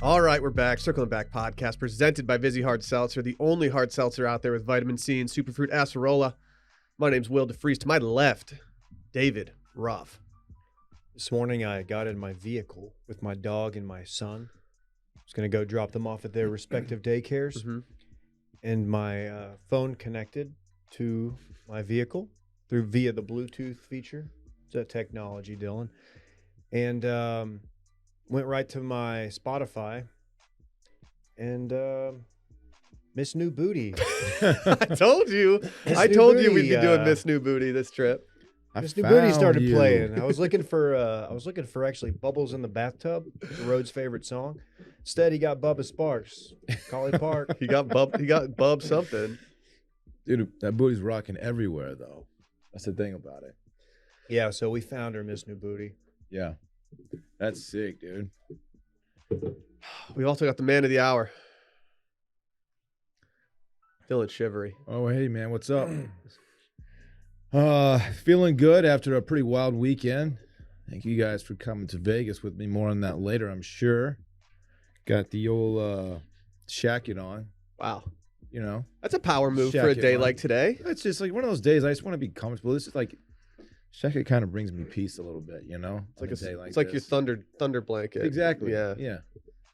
All right, we're back. Circling Back podcast presented by Vizzy Hard Seltzer, the only hard seltzer out there with vitamin C and superfruit acerola. My name's Will DeFries. To my left, David Ruff. This morning I got in my vehicle with my dog and my son. I was going to go drop them off at their respective daycares. Mm-hmm. And my phone connected to my vehicle via the Bluetooth feature. It's that technology, Dylan. And went right to my Spotify and Miss New Booty. I told you. Miss New We'd be Booty, doing Miss New Booty this trip. Miss New Booty started playing. I was looking for actually Bubbles in the Bathtub, Rhodes' favorite song. Instead, he got Bubba Sparks, Collie Park. He got Bub something. Dude, that booty's rocking everywhere, though. That's the thing about it. Yeah, so we found her, Miss New Booty. Yeah. That's sick, dude. We've also got the man of the hour, Dylan Shivery. Oh, hey, man. What's up? Feeling good after a pretty wild weekend. Thank you guys for coming to Vegas with me. More on that later, I'm sure. Got the old shack it on. Wow. You know? That's a power move Shack for a it day on. like today. It's just like one of those days I just want to be comfortable. This is like, shack it kind of brings me peace a little bit, you know? It's day like your this. thunder blanket. Exactly. Yeah. Yeah.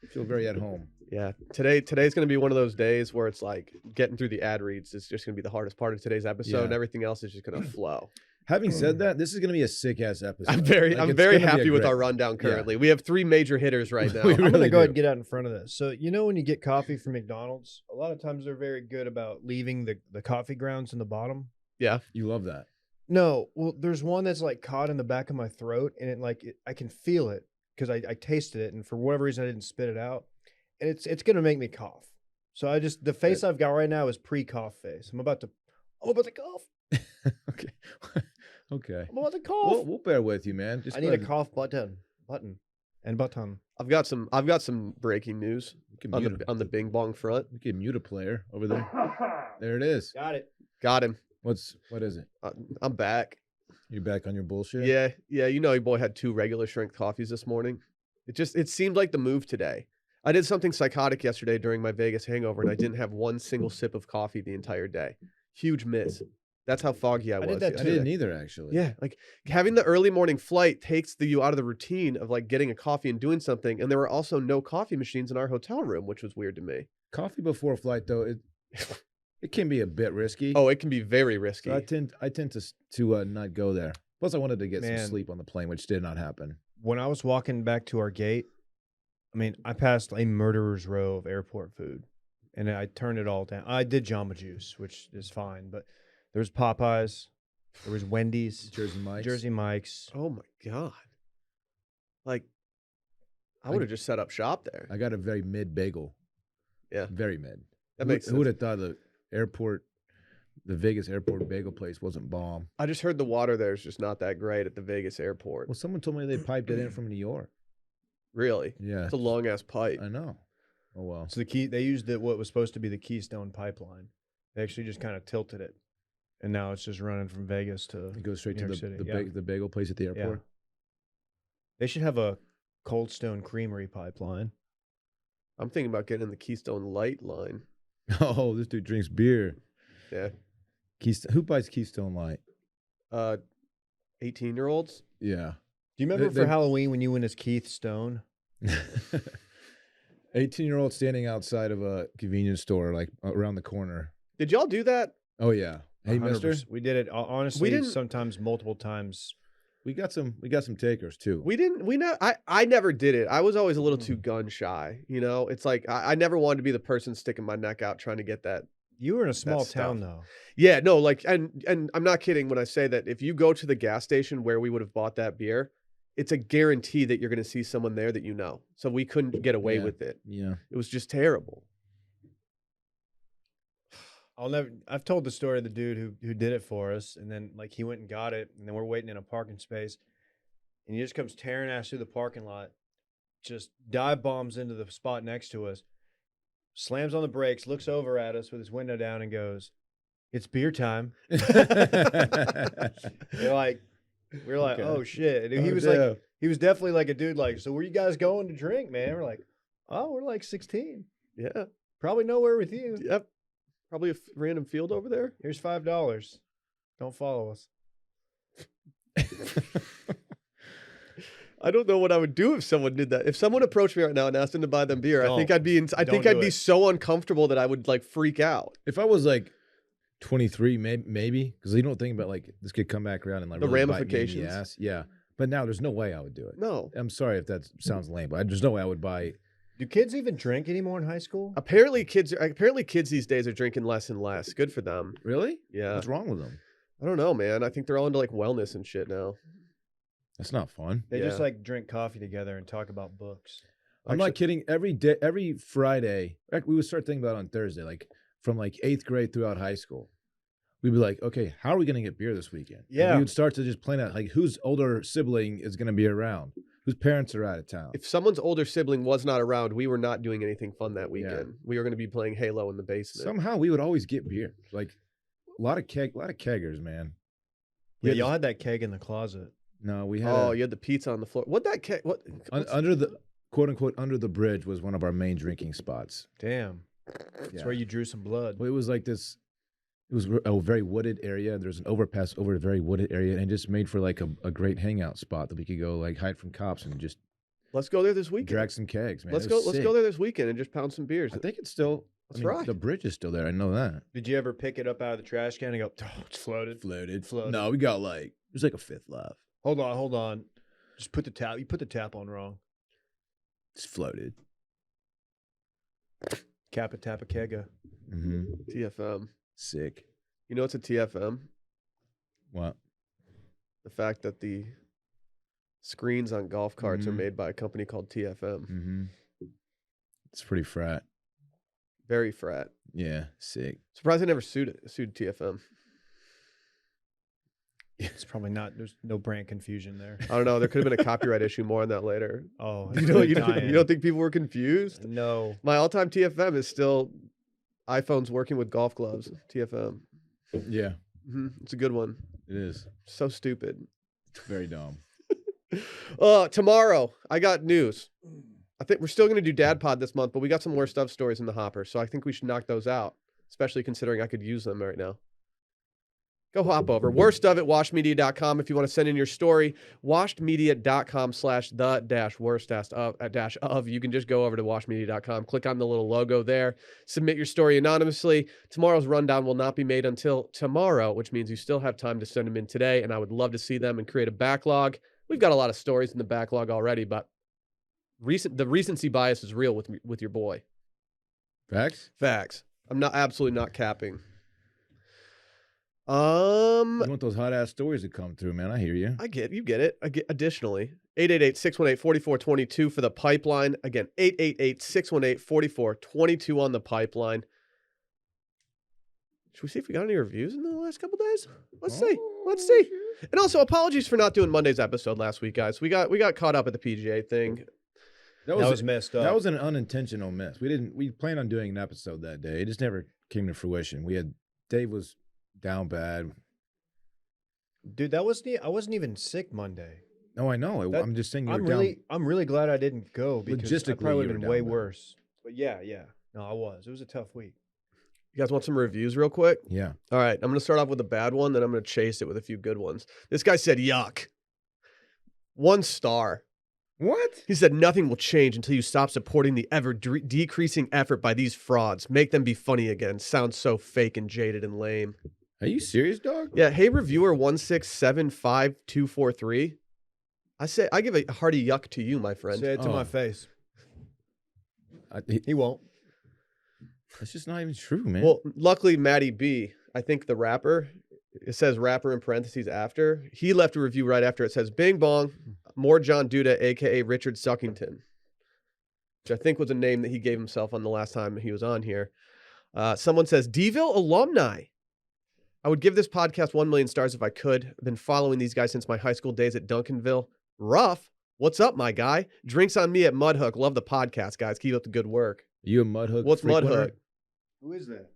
I feel very at home. Yeah. Today's going to be one of those days where it's like getting through the ad reads is just going to be the hardest part of today's episode, Yeah. and everything else is just going to flow. Having said that, this is going to be a sick-ass episode. I'm very it's gonna be happy with great- our rundown currently. We have 3 major hitters right now. We I'm going to really go ahead do. and get out in front of this. So, you know when you get coffee from McDonald's, a lot of times they're very good about leaving the coffee grounds in the bottom. Yeah. You love that. No, well, there's one that's like caught in the back of my throat, and I can feel it because I tasted it, and for whatever reason I didn't spit it out, and it's gonna make me cough. So the face I've got right now is pre-cough face. I'm about to cough. Okay. Okay. I'm about to cough. We'll bear with you, man. Just I go need a ahead. cough button, and button. I've got some breaking news We can on mute the him. Bing Bong front. We can mute a player over there. There it is. Got it. Got him. What is it? I'm back. You back on your bullshit? Yeah. You know, your boy had 2 regular strength coffees this morning. It seemed like the move today. I did something psychotic yesterday during my Vegas hangover, and I didn't have one single sip of coffee the entire day. Huge miss. That's how foggy I was. did that I too. didn't either, actually. Yeah, like having the early morning flight takes you out of the routine of like getting a coffee and doing something. And there were also no coffee machines in our hotel room, which was weird to me. Coffee before flight, though, it can be a bit risky. Oh, it can be very risky. So I tend to not go there. Plus, I wanted to get Man. some sleep on the plane, which did not happen. When I was walking back to our gate, I mean, I passed a murderer's row of airport food, and I turned it all down. I did Jamba Juice, which is fine, but there was Popeyes, there was Wendy's, Jersey Mike's. Oh my God. Like, I would have just set up shop there. I got a very mid bagel. Yeah. Very mid. That makes Who would sense. have thought the Vegas airport bagel place wasn't bomb? I just heard the water there is just not that great at the Vegas airport. Well, someone told me they piped it in from New York. Really? Yeah. It's a long ass pipe. I know. Oh, well. So they used what was supposed to be the Keystone pipeline. They actually just kind of tilted it, and now it's just running from Vegas to. It goes straight New to York City, the bagel place at the airport. They should have a Cold Stone Creamery pipeline. I'm thinking about getting in the Keystone Light line. Oh, this dude drinks beer. Yeah. Keystone. Who buys Keystone Light? 18-year-olds? Yeah. Do you remember They- for Halloween when you went as Keith Stone? 18-year-old standing outside of a convenience store, like around the corner. Did y'all do that? Oh yeah. Hey, 100%. mister. We did it honestly. didn't- Sometimes multiple times. We got some takers too. I never did it. I was always a little too gun shy. You know, it's like I never wanted to be the person sticking my neck out trying to get that. You were in a small stuff. town though. Yeah, no, like, and I'm not kidding when I say that if you go to the gas station where we would have bought that beer, it's a guarantee that you're going to see someone there that you know. So we couldn't get away Yeah. with it. Yeah. It was just terrible. I've told the story of the dude who did it for us, and then like he went and got it, and then we're waiting in a parking space, and he just comes tearing ass through the parking lot, just dive bombs into the spot next to us, slams on the brakes, looks over at us with his window down, and goes, "It's beer time." We're like, Okay. oh shit. And he Oh, was damn. like, he was definitely like a dude like, so where you guys going to drink, man? We're like, Oh, we're like 16. Yeah. Probably nowhere with you. Yep. Probably a random field over there. Here's $5. Don't follow us. I don't know what I would do if someone did that. If someone approached me right now and asked them to buy them beer, I think Don't. I'd be Don't do it. so uncomfortable that I would like freak out. If I was like 23, maybe, because you don't think about like this could come back around and like The really bite me in the ramifications. ass. Yeah, but now there's no way I would do it. No. I'm sorry if that sounds lame, but there's no way I would buy. Do kids even drink anymore in high school? Apparently kids these days are drinking less and less. Good for them. Really? Yeah. What's wrong with them? I don't know, man. I think they're all into like wellness and shit now. That's not fun. They just Yeah. like drink coffee together and talk about books. I'm not kidding. Every day, every Friday, we would start thinking about it on Thursday, like from like 8th grade throughout high school. We'd be like, okay, how are we going to get beer this weekend? And Yeah. we would start to just plan out like whose older sibling is going to be around, whose parents are out of town. If someone's older sibling was not around, we were not doing anything fun that weekend. We were going to be playing Halo in the basement. Somehow we would always get beer. Like a lot of keggers, man. Yeah, had y'all this- had that keg in the closet. No, we had Oh, you had the pizza on the floor. What that what? what's- under the quote unquote under the bridge was one of our main drinking spots. Damn. That's Yeah. where you drew some blood. Well, it was like this. It was a very wooded area. There's an overpass over a very wooded area, and it just made for like a great hangout spot that we could go like hide from cops and just Let's go there this weekend. drag some kegs, man. Let's It go. was Let's sick. go there this weekend and just pound some beers. I think it's still. Let's I mean, rock. The bridge is still there. I know that. Did you ever pick it up out of the trash can and go, oh, it's floated? Floated. No, we got like there's like a fifth left. Hold on. Just put the tap. You put the tap on wrong. It's floated. Kappa Tappa Kega. Mm-hmm. TFM. Sick. You know what's a TFM? What? The fact that the screens on golf carts are Mhm. made by a company called TFM. Mm-hmm. It's pretty frat. Very frat. Yeah, sick. Surprised I never sued TFM. It's probably not. There's no brand confusion there. I don't know. There could have been a copyright issue. More on that later. Oh, You know, you don't think people were confused? No. My all-time TFM is still iPhones working with golf gloves. TFM. Yeah, It's a good one. it is. So stupid. Very dumb. Tomorrow I got news. I think we're still going to do Dad Pod this month, but we got some more stuff stories in the hopper, so I think we should knock those out, especially considering I could use them right now. Go hop over. Worst of at washmedia.com if you want to send in your story. Washmedia.com/the-worst-of. You can just go over to washmedia.com, click on the little logo there, submit your story anonymously. Tomorrow's rundown will not be made until tomorrow, which means you still have time to send them in today, and I would love to see them and create a backlog. We've got a lot of stories in the backlog already, but the recency bias is real with your boy. Facts? Facts. I'm absolutely not capping. You want those hot ass stories to come through, man. I hear you. You get it. Additionally, 888-618-4422 for the pipeline. Again, 888-618-4422 on the pipeline. Should we see if we got any reviews in the last couple days? Let's see. And also, apologies for not doing Monday's episode last week, guys. We got caught up at the PGA thing. That was messed up. That was an unintentional miss. We planned on doing an episode that day. It just never came to fruition. Dave was down bad. Dude, I wasn't even sick Monday. No, I know. I'm just saying I'm really glad I didn't go because I Logistically, probably would you have were been way down bad. worse. But yeah. No, I was. It was a tough week. You guys want some reviews real quick? Yeah. All right, I'm going to start off with a bad one, then I'm going to chase it with a few good ones. This guy said, yuck. 1 star. What? He said, nothing will change until you stop supporting the ever-decreasing effort by these frauds. Make them be funny again. Sounds so fake and jaded and lame. Are you serious, dog? Yeah, hey, reviewer 1675243. I give a hearty yuck to you, my friend. Say it to Oh. my face. He- He won't. That's just not even true, man. Well, luckily, Matty B, I think the rapper, it says rapper in parentheses after. He left a review right after it says, Bing Bong, more John Duda, a.k.a. Richard Suckington, which I think was a name that he gave himself on the last time he was on here. Someone says, Deville alumni. I would give this podcast 1 million stars if I could. I've been following these guys since my high school days at Duncanville. Rough. What's up, my guy? Drinks on me at Mudhook. Love the podcast, guys. Keep up the good work. You a Mudhook? What's frequenter? Mudhook? Who is that?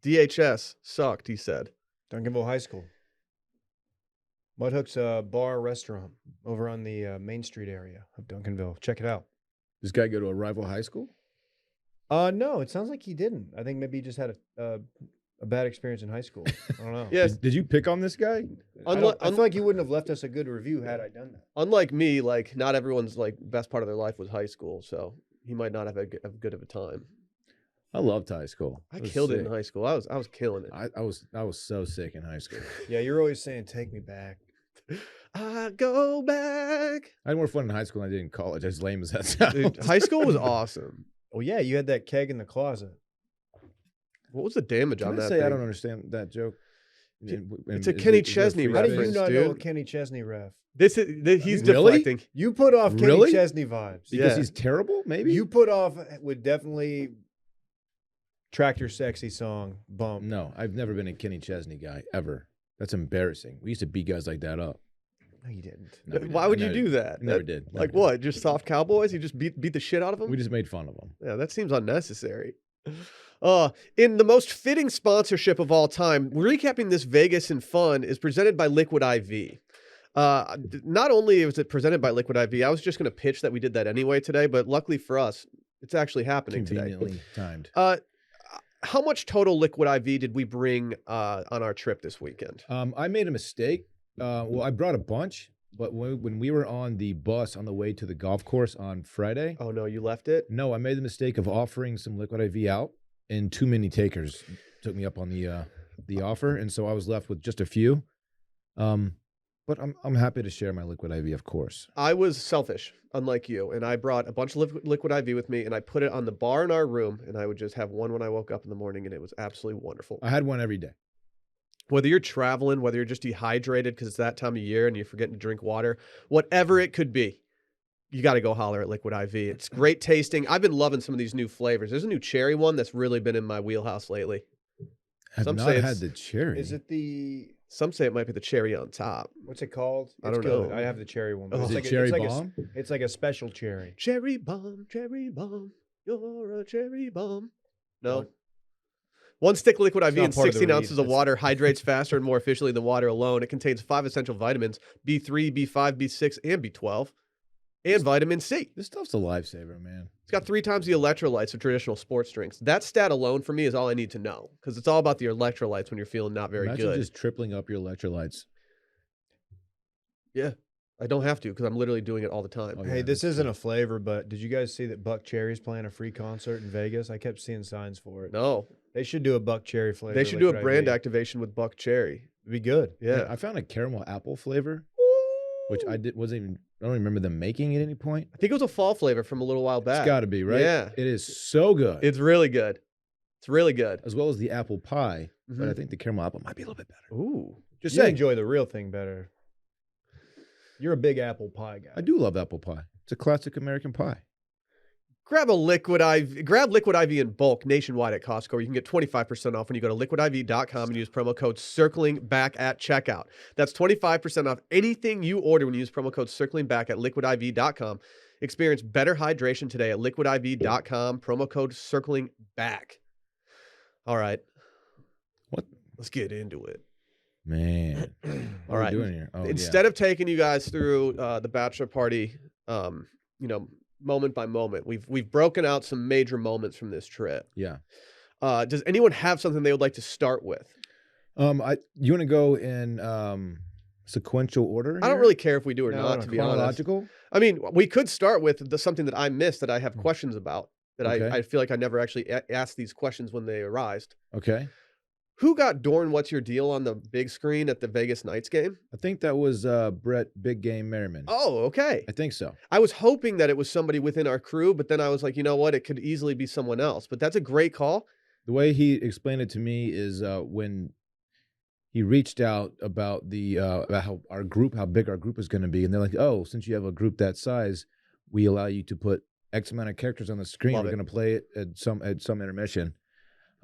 DHS sucked, he said. Duncanville High School. Mudhook's a bar restaurant over on the Main Street area of Duncanville. Check it out. This guy go to a rival high school? No, it sounds like he didn't. I think maybe he just had a bad experience in high school. I don't know. Yes. Did you pick on this guy? I feel like you wouldn't have left us a good review had I done that. Unlike me, like not everyone's like best part of their life was high school, so he might not have a good of a time. I loved high school. I was killed it in sick. high school. I was killing it. I was so sick in high school. Yeah, you're always saying, "Take me back." I go back. I had more fun in high school than I did in college. As lame as that sounds. Dude, high school was awesome. Oh yeah, you had that keg in the closet. What was the damage Can on I that say thing? I don't understand that joke? It's a Kenny Chesney How do you reference, not know a dude. Kenny Chesney ref? He's Really? deflecting. You put off Kenny Really? Chesney vibes. Because Yeah. he's terrible. Maybe You put off would definitely Tractor Sexy song bump. No, I've never been a Kenny Chesney guy ever. That's embarrassing. We used to beat guys like that up. No, you didn't. No, we Why didn't. would I you never- do that? Never That- did. Never Like did. what? Just soft cowboys? You just beat the shit out of them? We just made fun of them. Yeah, that seems unnecessary. In the most fitting sponsorship of all time, recapping this Vegas and fun is presented by Liquid IV. Not only was it presented by Liquid IV, I was just going to pitch that we did that anyway today, but luckily for us, it's actually happening today. Conveniently timed. How much total Liquid IV did we bring on our trip this weekend? I made a mistake. Well, I brought a bunch, but when we were on the bus on the way to the golf course on Friday, Oh no, you left it? no, I made the mistake of offering some Liquid IV out, and too many takers took me up on the offer, and so I was left with just a few. But I'm happy to share my Liquid IV, of course. I was selfish, unlike you, and I brought a bunch of Liquid IV with me, and I put it on the bar in our room, and I would just have one when I woke up in the morning, and it was absolutely wonderful. I had one every day. Whether you're traveling, whether you're just dehydrated because it's that time of year and you're forgetting to drink water, whatever it could be, you got to go holler at Liquid IV. It's great tasting. I've been loving some of these new flavors. There's a new cherry one that's really been in my wheelhouse lately. I've Some not say had it's- the cherry. Is it the Some say it might be the cherry on top. what's it called? I It's don't good. know. I have the cherry one. but Oh. it's Is like it a- cherry it's like bomb? It's like a special cherry. Cherry bomb, you're a cherry bomb. No. One stick Liquid IV not and part of the 16 read. ounces of That's- water hydrates faster and more efficiently than water alone. It contains 5 essential vitamins, B3, B5, B6, and B12, and vitamin C. This stuff's a lifesaver, man. It's got 3 times the electrolytes of traditional sports drinks. That stat alone for me is all I need to know because it's all about the electrolytes when you're feeling not very Imagine good. just tripling up your electrolytes. Yeah, I don't have to because I'm literally doing it all the time. Oh, Hey, yeah, this that's isn't true. a flavor, but did you guys see that Buck Cherry's playing a free concert in Vegas? I kept seeing signs for it. No, They should do a Buck Cherry flavor. they should do a Liquid brand IV. activation with Buck Cherry. It'd be good. Yeah. I found a caramel apple flavor, which I don't remember them making at any point. I think it was a fall flavor from a little while back. It's got to be, right? Yeah. It is so good. It's really good. It's really good. As well as the apple pie, but I Mhm. think the caramel apple might be a little bit better. Ooh. Just You saying. enjoy the real thing better. You're a big apple pie guy. I do love apple pie. It's a classic American pie. Grab Liquid IV in bulk nationwide at Costco, or you can get 25% off when you go to liquidiv.com and use promo code circling back at checkout. That's 25% off anything you order when you use promo code circling back at liquidiv.com. Experience better hydration today at liquidiv.com, promo code circling back. All right. What? Let's get into it. Man. What All are we right. doing here? Oh, Instead of taking you guys through the bachelor party, moment by moment, we've broken out some major moments from this trip. yeah. Does anyone have something they would like to start with? You want to go in sequential order? I don't here? really care if we do or No, not, no, to be honest. Chronological? I mean, we could start with something that I missed that I have questions about that Okay. I feel like I never actually asked these questions when they arised. Okay. Who got Dorn What's Your Deal on the big screen at the Vegas Knights game? I think that was Brett Big Game Merriman. Oh, okay. I think so. I was hoping that it was somebody within our crew, but then I was like, you know what? It could easily be someone else. But that's a great call. The way he explained it to me is when he reached out about about how big our group is going to be, and they're like, "Oh, since you have a group that size, we allow you to put X amount of characters on the screen. Love We're it. going to play it at some intermission."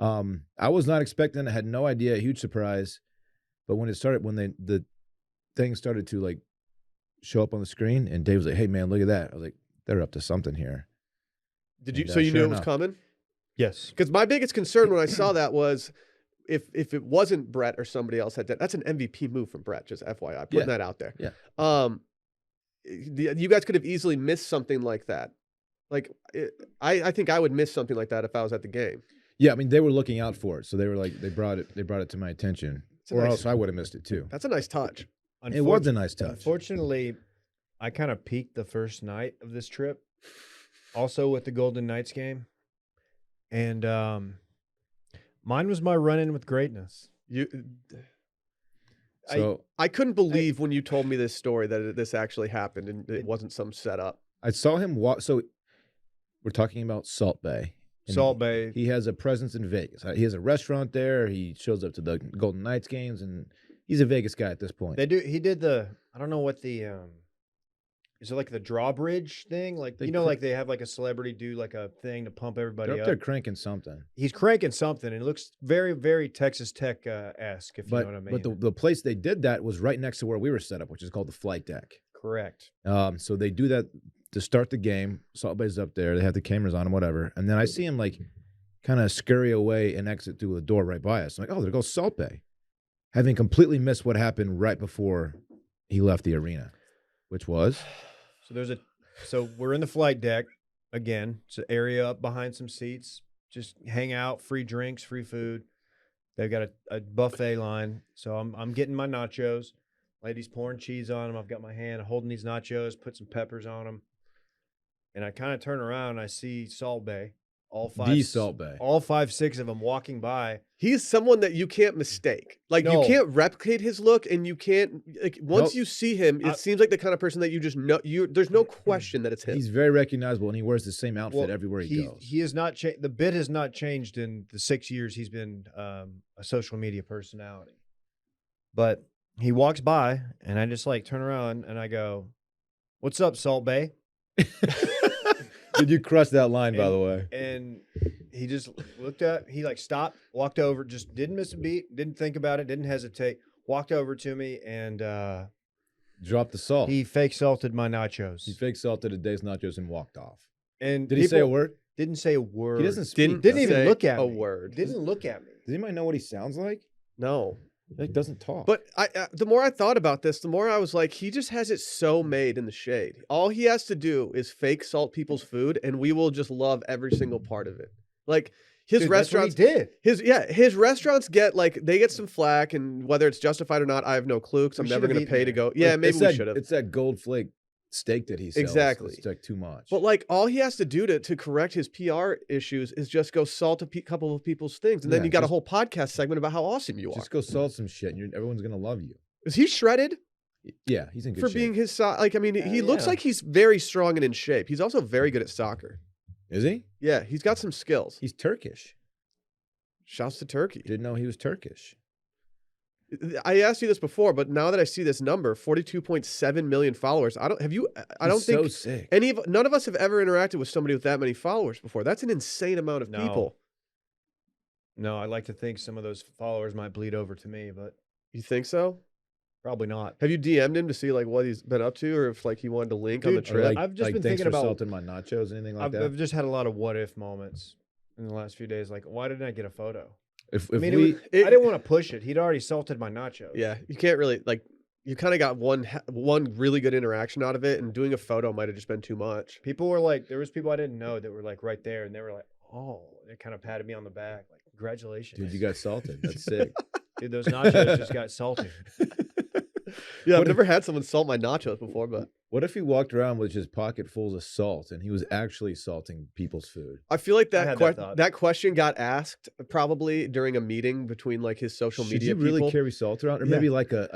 I was not expecting. I had no idea. Huge surprise. But when the thing started to like show up on the screen, and Dave was like, "Hey man, look at that!" I was like, "They're up to something here." Did you? And, So you sure knew it was enough. coming? Yes. Because my biggest concern when I saw that was if it wasn't Brett or somebody else had that's an MVP move from Brett. Just FYI, putting Yeah. that out there. Yeah. You guys could have easily missed something like that. Like, I think I would miss something like that if I was at the game. Yeah, I mean they were looking out for it, so they were like they brought it to my attention, a or nice- else I would have missed it too. That's a nice touch. It was a nice touch. Unfortunately, I kind of peaked the first night of this trip, also with the Golden Knights game, and mine was my run-in with greatness. So I couldn't believe when you told me this story that this actually happened and it wasn't some setup. I saw him walk. So we're talking about Salt Bay. And Salt Bay. He has a presence in Vegas. He has a restaurant there. He shows up to the Golden Knights games, and he's a Vegas guy at this point. They do. He did the. I don't know what the. Is it like the drawbridge thing? Like They like they have like a celebrity do like a thing to pump everybody They're up up. there cranking something. He's cranking something, and it looks very, very Texas Tech esque. If you know what I mean. But the place they did that was right next to where we were set up, which is called the flight deck. Correct. So they do that to start the game. Salt Bay's up there. They have the cameras on him, whatever. And then I see him like kind of scurry away and exit through the door right by us. I'm like, oh, there goes Salt Bay. Having completely missed what happened right before he left the arena, which was. So we're in the flight deck again. It's an area up behind some seats. Just hang out, free drinks, free food. They've got a buffet line. So I'm getting my nachos. Lady's pouring cheese on them. I've got my hand holding these nachos, put some peppers on them. And I kind of turn around and I see Salt Bay. The Salt Bay. All 5, 6 of them walking by. He's someone that you can't mistake. Like No. you can't replicate his look, and you can't like once Nope. you see him, it seems like the kind of person that you just know. There's no question that it's him. He's very recognizable, and he wears the same outfit everywhere he goes. He has not changed. The bit has not changed in the 6 years he's been a social media personality. But he walks by, and I just like turn around and I go, "What's up, Salt Bay?" Did you crush that line, by the way? And he just looked up. He like stopped, walked over, just didn't miss a beat, didn't think about it, didn't hesitate. Walked over to me and Drop the salt. he fake salted my nachos. He fake salted a day's nachos and walked off. And Did he say a people word? Didn't say a word. He doesn't speak. Didn't even say look at a me. word. Didn't look at me. Does anybody know what he sounds like? No. He doesn't talk. But the more I thought about this, the more I was like, he just has it so made in the shade. All he has to do is fake salt people's food, and we will just love every single part of it. Like his Dude, restaurants, that's what he did. his restaurants get like they get some flack, and whether it's justified or not, I have no clue because I'm We never should've going to eaten pay to there. go. Yeah, Like, maybe we should have. It's that gold flake steak that he sells. Exactly. It's like too much. But like all he has to do to correct his PR issues is just go salt a couple of people's things, and then Yeah, you got a just- whole podcast segment about how awesome you are. Just go salt some shit, and everyone's gonna love you. Is he shredded Yeah, he's in good for shape. being his size? Like I mean, he looks yeah. like he's very strong and in shape. He's also very good at soccer. Is he? Yeah, he's got some skills. He's Turkish. Shouts to Turkey. Didn't know he was Turkish. I asked you this before, but now that I see this number, 42.7 million followers. I don't He's think so sick. none of us have ever interacted with somebody with that many followers before. That's an insane amount of No. people. No, I like to think some of those followers might bleed over to me, but You think so? probably not. Have you DM'd him to see like what he's been up to, or if like he wanted to link on the Dude, trip? Like, I've just been thanks thinking for about- salting my nachos, anything like that. I've just had a lot of what if moments in the last few days. Like, why didn't I get a photo? If I mean, we, I didn't want to push it. He'd already salted my nachos. Yeah, you can't really like. You kind of got one really good interaction out of it, and doing a photo might have just been too much. People were like, there was people I didn't know that were like right there, and they were like, oh, they kind of patted me on the back, like, congratulations, dude, you got salted. That's sick. Dude, those nachos just got salty. Yeah, I've never had someone salt my nachos before, but What if he walked around with his pocket full of salt and he was actually salting people's food? I feel like I that had that thought. that question got asked probably during a meeting between like his social Should media you really people. carry salt around, or Yeah. maybe like a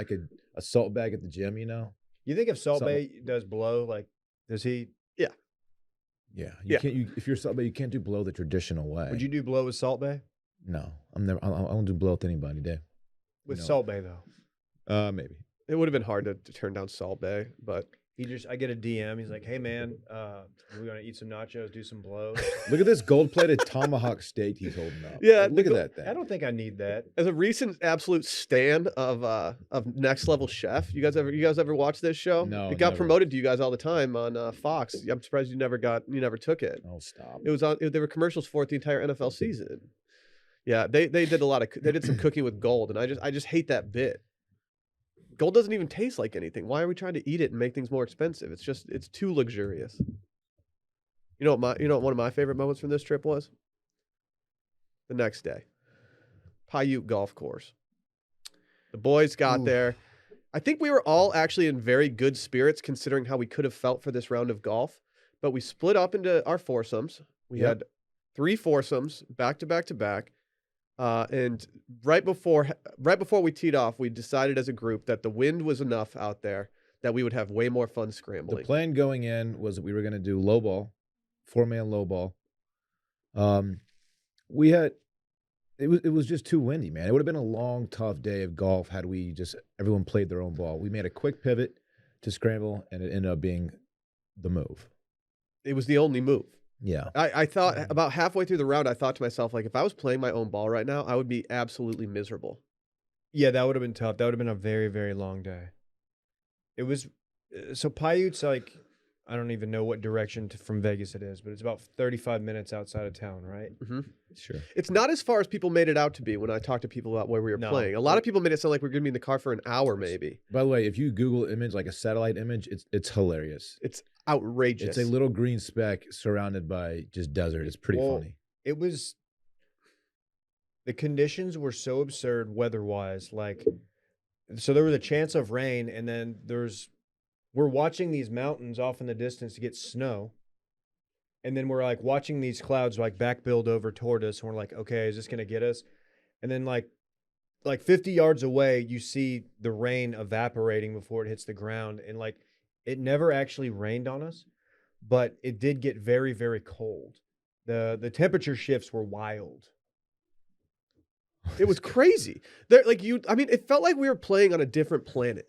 salt bag at the gym? You know? You think if Salt So- Bay does blow, like, does he? Yeah. Yeah. Can't. If you're salt, but you can't do blow the traditional way. Would you do blow with Salt Bay? No, I'm never. I won't do blow with anybody, Dave. With No. Salt Bay though, Maybe. It would have been hard to turn down Salt Bay, but I get a DM. He's like, hey man, we're gonna eat some nachos, do some blows. Look at this gold-plated tomahawk steak he's holding up. Yeah, Like, look the at that thing. I don't think I need that. as a recent absolute stan of Next Level Chef, you guys ever watch this show? No, it got never. promoted to you guys all the time on Fox. I'm surprised you never took it. Oh, stop. It was on. There were commercials for it the entire NFL season. Yeah, they did a lot of they did some cooking with gold, and I just hate that bit. Gold doesn't even taste like anything. Why are we trying to eat it and make things more expensive? It's too luxurious. You know what one of my favorite moments from this trip was? The next day. Paiute Golf Course. The boys got there. I think we were all actually in very good spirits considering how we could have felt for this round of golf, but we split up into our foursomes. We had 3 foursomes back to back to back. And right before we teed off, we decided as a group that the wind was enough out there that we would have way more fun scrambling. The plan going in was that we were going to do low ball, 4-man low ball. It was just too windy, man. It would have been a long, tough day of golf had we just everyone played their own ball. We made a quick pivot to scramble, and it ended up being the move. It was the only move. Yeah. I thought about halfway through the round, I thought to myself, like, if I was playing my own ball right now, I would be absolutely miserable. Yeah, that would have been tough. That would have been a very, very long day. It was so Paiute's like, I don't even know what direction from Vegas it is, but it's about 35 minutes outside of town, right? Mm-hmm. Sure. It's not as far as people made it out to be when I talked to people about where we were playing. A lot of people made it sound like we're going to be in the car for an hour, maybe. By the way, if you Google image, like a satellite image, it's hilarious. It's outrageous. It's a little green speck surrounded by just desert. It's pretty funny. It was, the conditions were so absurd weather-wise. Like, so there was a chance of rain, and then we're watching these mountains off in the distance to get snow. And then we're like watching these clouds like back build over toward us. And we're like, okay, is this going to get us? And then like 50 yards away, you see the rain evaporating before it hits the ground. And like, it never actually rained on us, but it did get very, very cold. The temperature shifts were wild. It was crazy. It felt like we were playing on a different planet.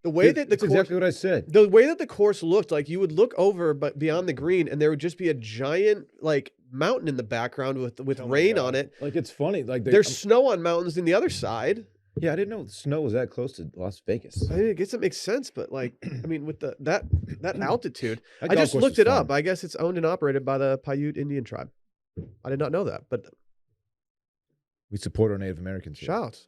The way that the course, exactly what I said. The way that the course looked, like you would look over but beyond the green and there would just be a giant like mountain in the background with rain on it. Like, it's funny. Like, there's snow on mountains in the other side. Yeah, I didn't know snow was that close to Las Vegas. I guess it makes sense, but like, I mean, with that altitude, That I golf just course looked is it up. fun. I guess it's owned and operated by the Paiute Indian tribe. I did not know that, but We support our Native Americans. here. shouts.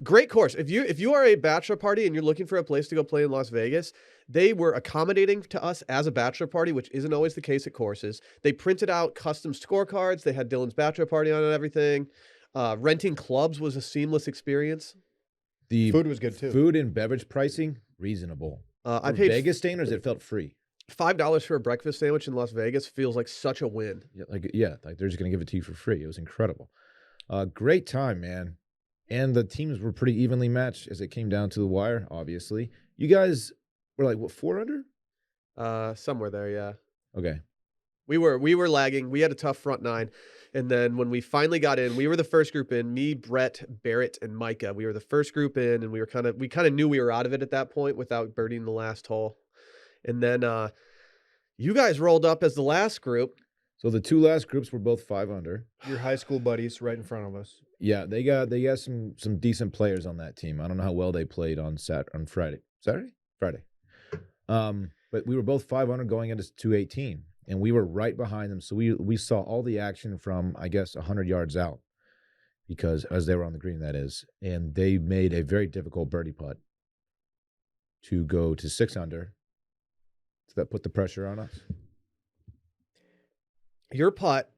Great course. If you are a bachelor party and you're looking for a place to go play in Las Vegas, they were accommodating to us as a bachelor party, which isn't always the case at courses. They printed out custom scorecards. They had Dylan's bachelor party on and everything. Renting clubs was a seamless experience. The Food was good too. Food and beverage pricing, reasonable. I For paid Vegas standards, it felt free. $5 for a breakfast sandwich in Las Vegas feels like such a win. Yeah, like they're just gonna give it to you for free. It was incredible. Great time, man. And the teams were pretty evenly matched as it came down to the wire, obviously. You guys were like, what, 4 under? Somewhere there, yeah. Okay. We were lagging. We had a tough front 9. And then when we finally got in, we were the first group in. Me, Brett, Barrett, and Micah. We were the first group in, and we kind of knew we were out of it at that point without birdieing the last hole. And then you guys rolled up as the last group. So the 2 last groups were both 5 under. Your high school buddies right in front of us. Yeah, they got some decent players on that team. I don't know how well they played on Friday. Friday. But we were both 5 under going into 218, and we were right behind them. So we saw all the action from, I guess, 100 yards out, because as they were on the green, that is, and they made a very difficult birdie putt to go to 6 under. So that put the pressure on us. Your putt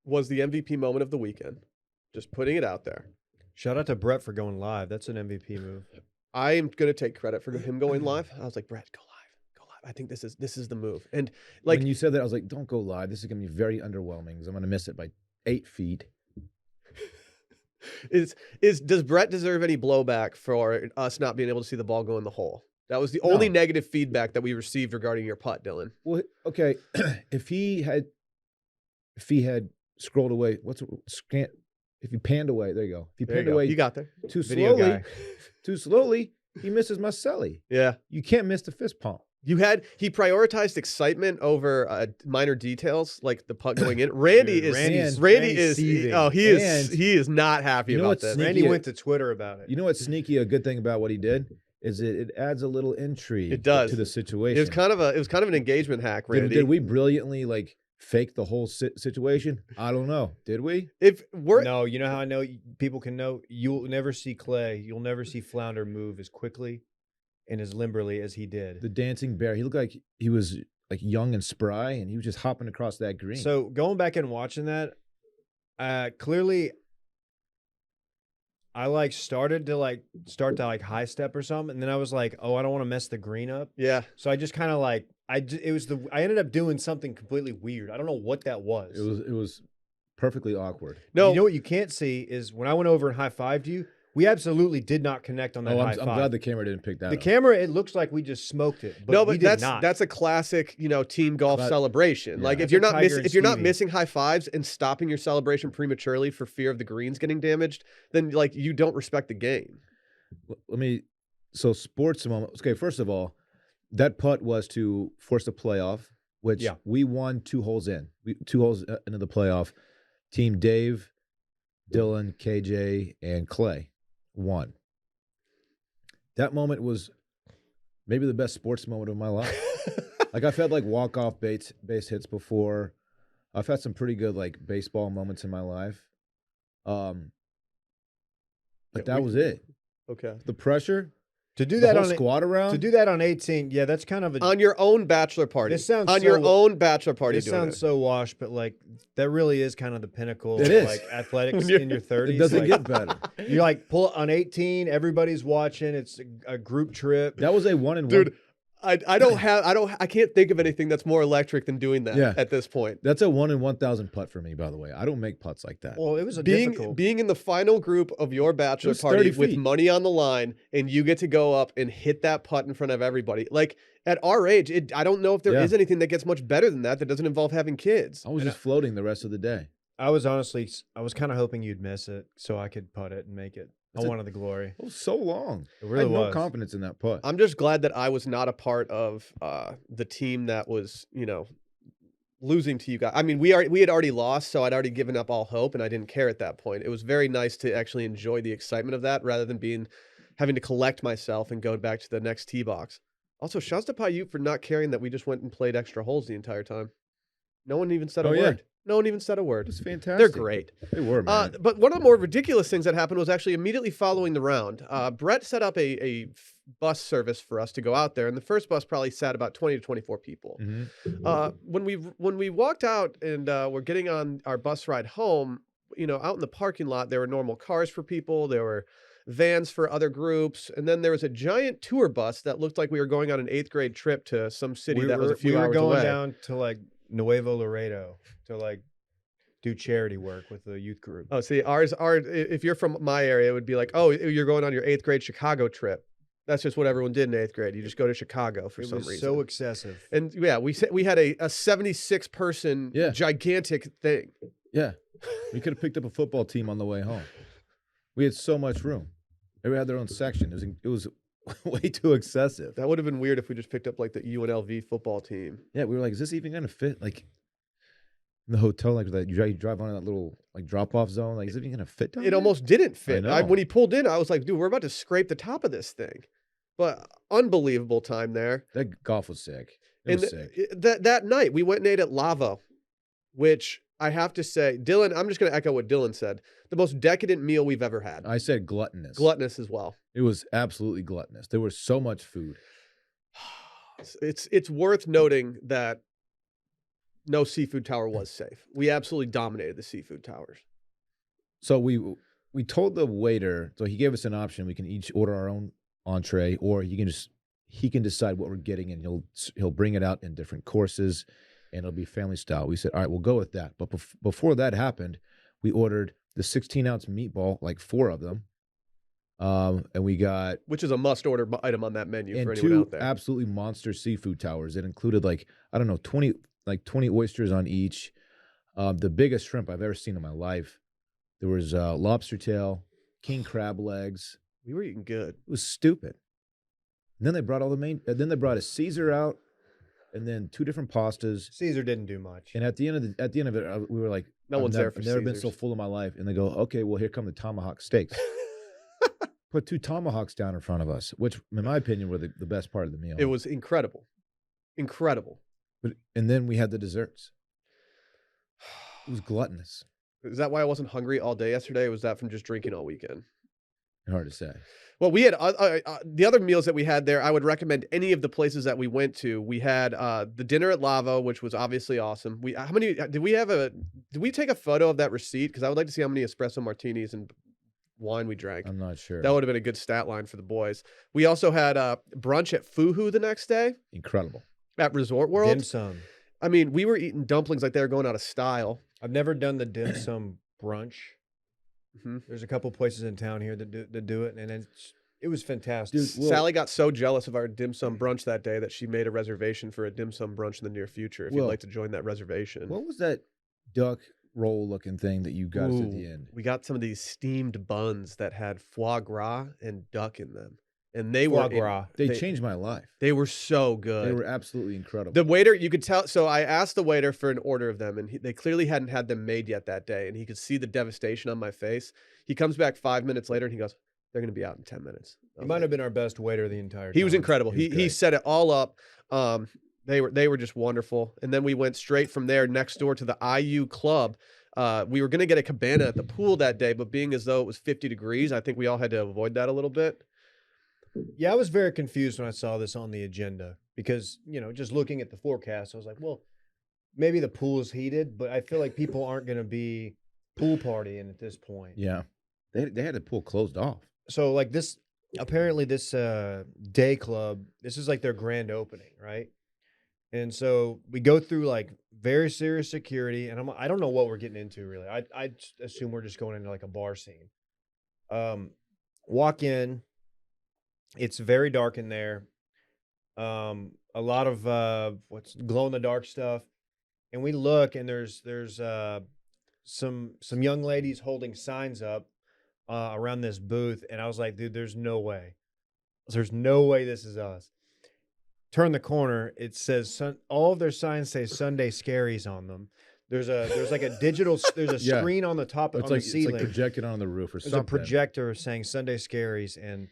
was the MVP moment of the weekend. Just putting it out there. Shout out to Brett for going live. That's an MVP move. I am going to take credit for him going live. I was like, Brett, go live. I think this is the move. And like, when you said that, I was like, don't go live. This is going to be very underwhelming because I'm going to miss it by 8 feet. Does Brett deserve any blowback for us not being able to see the ball go in the hole? That was the only negative feedback that we received regarding your putt, Dylan. Well, okay, if he had scrolled away, if he panned away, there you go. If he panned away, You got there. too Video slowly, guy. too slowly, he misses my celly. Yeah. You can't miss the fist pump. He prioritized excitement over minor details like the putt going in. Randy Randy's is seething. he is not happy You know about what's this. sneaky? Randy went to Twitter about it. You know what's sneaky? A good thing about what he did is it adds a little intrigue. It does. To the situation. It was kind of an engagement hack, Randy. Did we brilliantly like fake the whole situation? I don't know. Did we? No, you know how I know people can know? You'll never see Clay. You'll never see Flounder move as quickly and as limberly as he did. The dancing bear. He looked like he was like young and spry, and he was just hopping across that green. So going back and watching that, clearly I started to high step or something, and then I was like, oh, I don't want to mess the green up. Yeah. So I just kind of I ended up doing something completely weird. I don't know what that was. It was perfectly awkward. No. You know what you can't see is when I went over and high-fived you, we absolutely did not connect on that high five. I'm glad the camera didn't pick that The up. camera, it looks like we just smoked it, but we did not. That's a classic, team golf celebration. Yeah. Like if That's you're a not Tiger and if you're not Stevie. missing high fives and stopping your celebration prematurely for fear of the greens getting damaged, then like you don't respect the game. Sports moment. Okay, first of all, that putt was to force the playoff, which we won 2 holes in. 2 holes into the playoff. Team Dave, Dylan, KJ, and Clay won. That moment was maybe the best sports moment of my life. Like I've had like walk-off base hits before. I've had some pretty good like baseball moments in my life. But that was it. Okay. The pressure To do the that whole on squad around. to do that on 18, yeah, that's kind of a On your own bachelor party. This sounds on so- your own bachelor party. This doing sounds it. so washed, but like that really is kind of the pinnacle It of is. like athletics When you're- in your 30s. It doesn't like, get better. You like pull on 18, everybody's watching. It's a group trip. That was a 1-in-1. Dude, I can't think of anything that's more electric than doing that Yeah. at this point. That's a 1 in 1,000 putt for me, by the way. I don't make putts like that. Well, it was a difficult. Being in the final group of your bachelor was party 30 with feet. money on the line, and you get to go up and hit that putt in front of everybody. Like at our age, I don't know if there is anything that gets much better than that doesn't involve having kids. I was just floating the rest of the day. I was kind of hoping you'd miss it so I could putt it and make it. I wanted the glory. It was so long. It I really had no was. confidence in that putt. I'm just glad that I was not a part of the team that was, losing to you guys. I mean, we had already lost, so I'd already given up all hope, and I didn't care at that point. It was very nice to actually enjoy the excitement of that rather than having to collect myself and go back to the next tee box. Also, shouts to Paiute for not caring that we just went and played extra holes the entire time. No one even said a Oh, yeah. word. No one even said a It word. was fantastic. They're great. They were, man. But one of the more ridiculous things that happened was actually immediately following the round. Brett set up a bus service for us to go out there, and the first bus probably sat about 20 to 24 people. Mhm. When we walked out and we're getting on our bus ride home, out in the parking lot, there were normal cars for people. There were vans for other groups, and then there was a giant tour bus that looked like we were going on an 8th grade trip to some city that was a few we were hours going away. down to like Nuevo Laredo to like do charity work with the youth group. Oh, see, if you're from my area, it would be like, oh, you're going on your 8th grade Chicago trip. That's just what everyone did in 8th grade. You just go to Chicago for It some was reason. so excessive. And yeah, we had a 76 person gigantic thing. Yeah. We could have picked up a football team on the way home. We had so much room. Everybody had their own section. It was way too excessive. That would have been weird if we just picked up like the UNLV football team. Yeah, we were like, is this even going to fit? Like, in the hotel, like that, you drive on that little like drop-off zone. Like, is it even going to fit down It there? almost didn't fit. know. When he pulled in, I was like, dude, we're about to scrape the top of this thing. But unbelievable time there. That golf was sick. It was sick. That night, we went and ate at Lava, which I have to say, Dylan, I'm just going to echo what Dylan said. The most decadent meal we've ever had. I said gluttonous. Gluttonous as well. It was absolutely gluttonous. There was so much food. It's worth noting that no seafood tower was safe. We absolutely dominated the seafood towers. So we told the waiter, so he gave us an option. We can each order our own entree, or he can decide what we're getting, and he'll bring it out in different courses, and it'll be family style. We said, all right, we'll go with that. But before that happened, we ordered the 16-ounce meatball, like 4 of them, and we got Which is a must-order item on that menu for and anyone 2 out there. absolutely monster seafood towers. It included 20 oysters on each. The biggest shrimp I've ever seen in my life. There was lobster tail, king crab legs. We were eating good. It was stupid. And then they brought then they brought a Caesar out, and then 2 different pastas. Caesar didn't do much. And at the end of it, we were like, No one's there for I've never been so Caesars. full in my life. And they go, okay, well, here come the tomahawk steaks. Put 2 tomahawks down in front of us, which, in my opinion, were the best part of the meal. It was incredible. Incredible. And then we had the desserts. It was gluttonous. Is that why I wasn't hungry all day yesterday? Or was that from just drinking all weekend? Hard to say. Well, we had the other meals that we had there. I would recommend any of the places that we went to. We had the dinner at Lavo, which was obviously awesome. How many did we have a? Did we take a photo of that receipt? Because I would like to see how many espresso martinis and wine we drank. I'm not sure. That would have been a good stat line for the boys. We also had brunch at Fuhu the next day Incredible. at Resort World. Dim sum. I mean, we were eating dumplings like they were going out of style. I've never done the dim sum brunch. Mhm. There's a couple places in town here that do it, and it was fantastic. Dude, well- Sally got so jealous of our dim sum brunch that day that she made a reservation for a dim sum brunch in the near future. If you'd Well, like to join that reservation. What was that duck roll looking thing that you got us at the Ooh, end? we got some of these steamed buns that had foie gras and duck in them, and they Foie were gras. They changed my life. They were so good. They were absolutely incredible. The waiter, you could tell. So I asked the waiter for an order of them, and they clearly hadn't had them made yet that day, and he could see the devastation on my face. He comes back 5 minutes later, and he goes, "They're going to be out in 10 minutes." He might have been our best waiter the entire time. He was incredible. He was He great. set it all up. They were just wonderful. And then we went straight from there next door to the IU club. We were going to get a cabana at the pool that day, but being as though it was 50 degrees, I think we all had to avoid that a little bit. Yeah, I was very confused when I saw this on the agenda because, just looking at the forecast, I was like, well, maybe the pool is heated, but I feel like people aren't going to be pool partying at this point. Yeah. They had the pool closed off. So like this, apparently this day club, this is like their grand opening, right? And so we go through like very serious security, and I don't know what we're getting into really. I assume we're just going into like a bar scene. Walk in, it's very dark in there. A lot of what's glow in the dark stuff, and we look, and there's some young ladies holding signs up around this booth, and I was like, dude, there's no way this is us. Turn the corner, it says all of their signs say Sunday Scaries on them. There's like a digital there's a Yeah. screen on the top It's on like the ceiling. It's like projected on the roof or There's something. a projector saying Sunday Scaries, and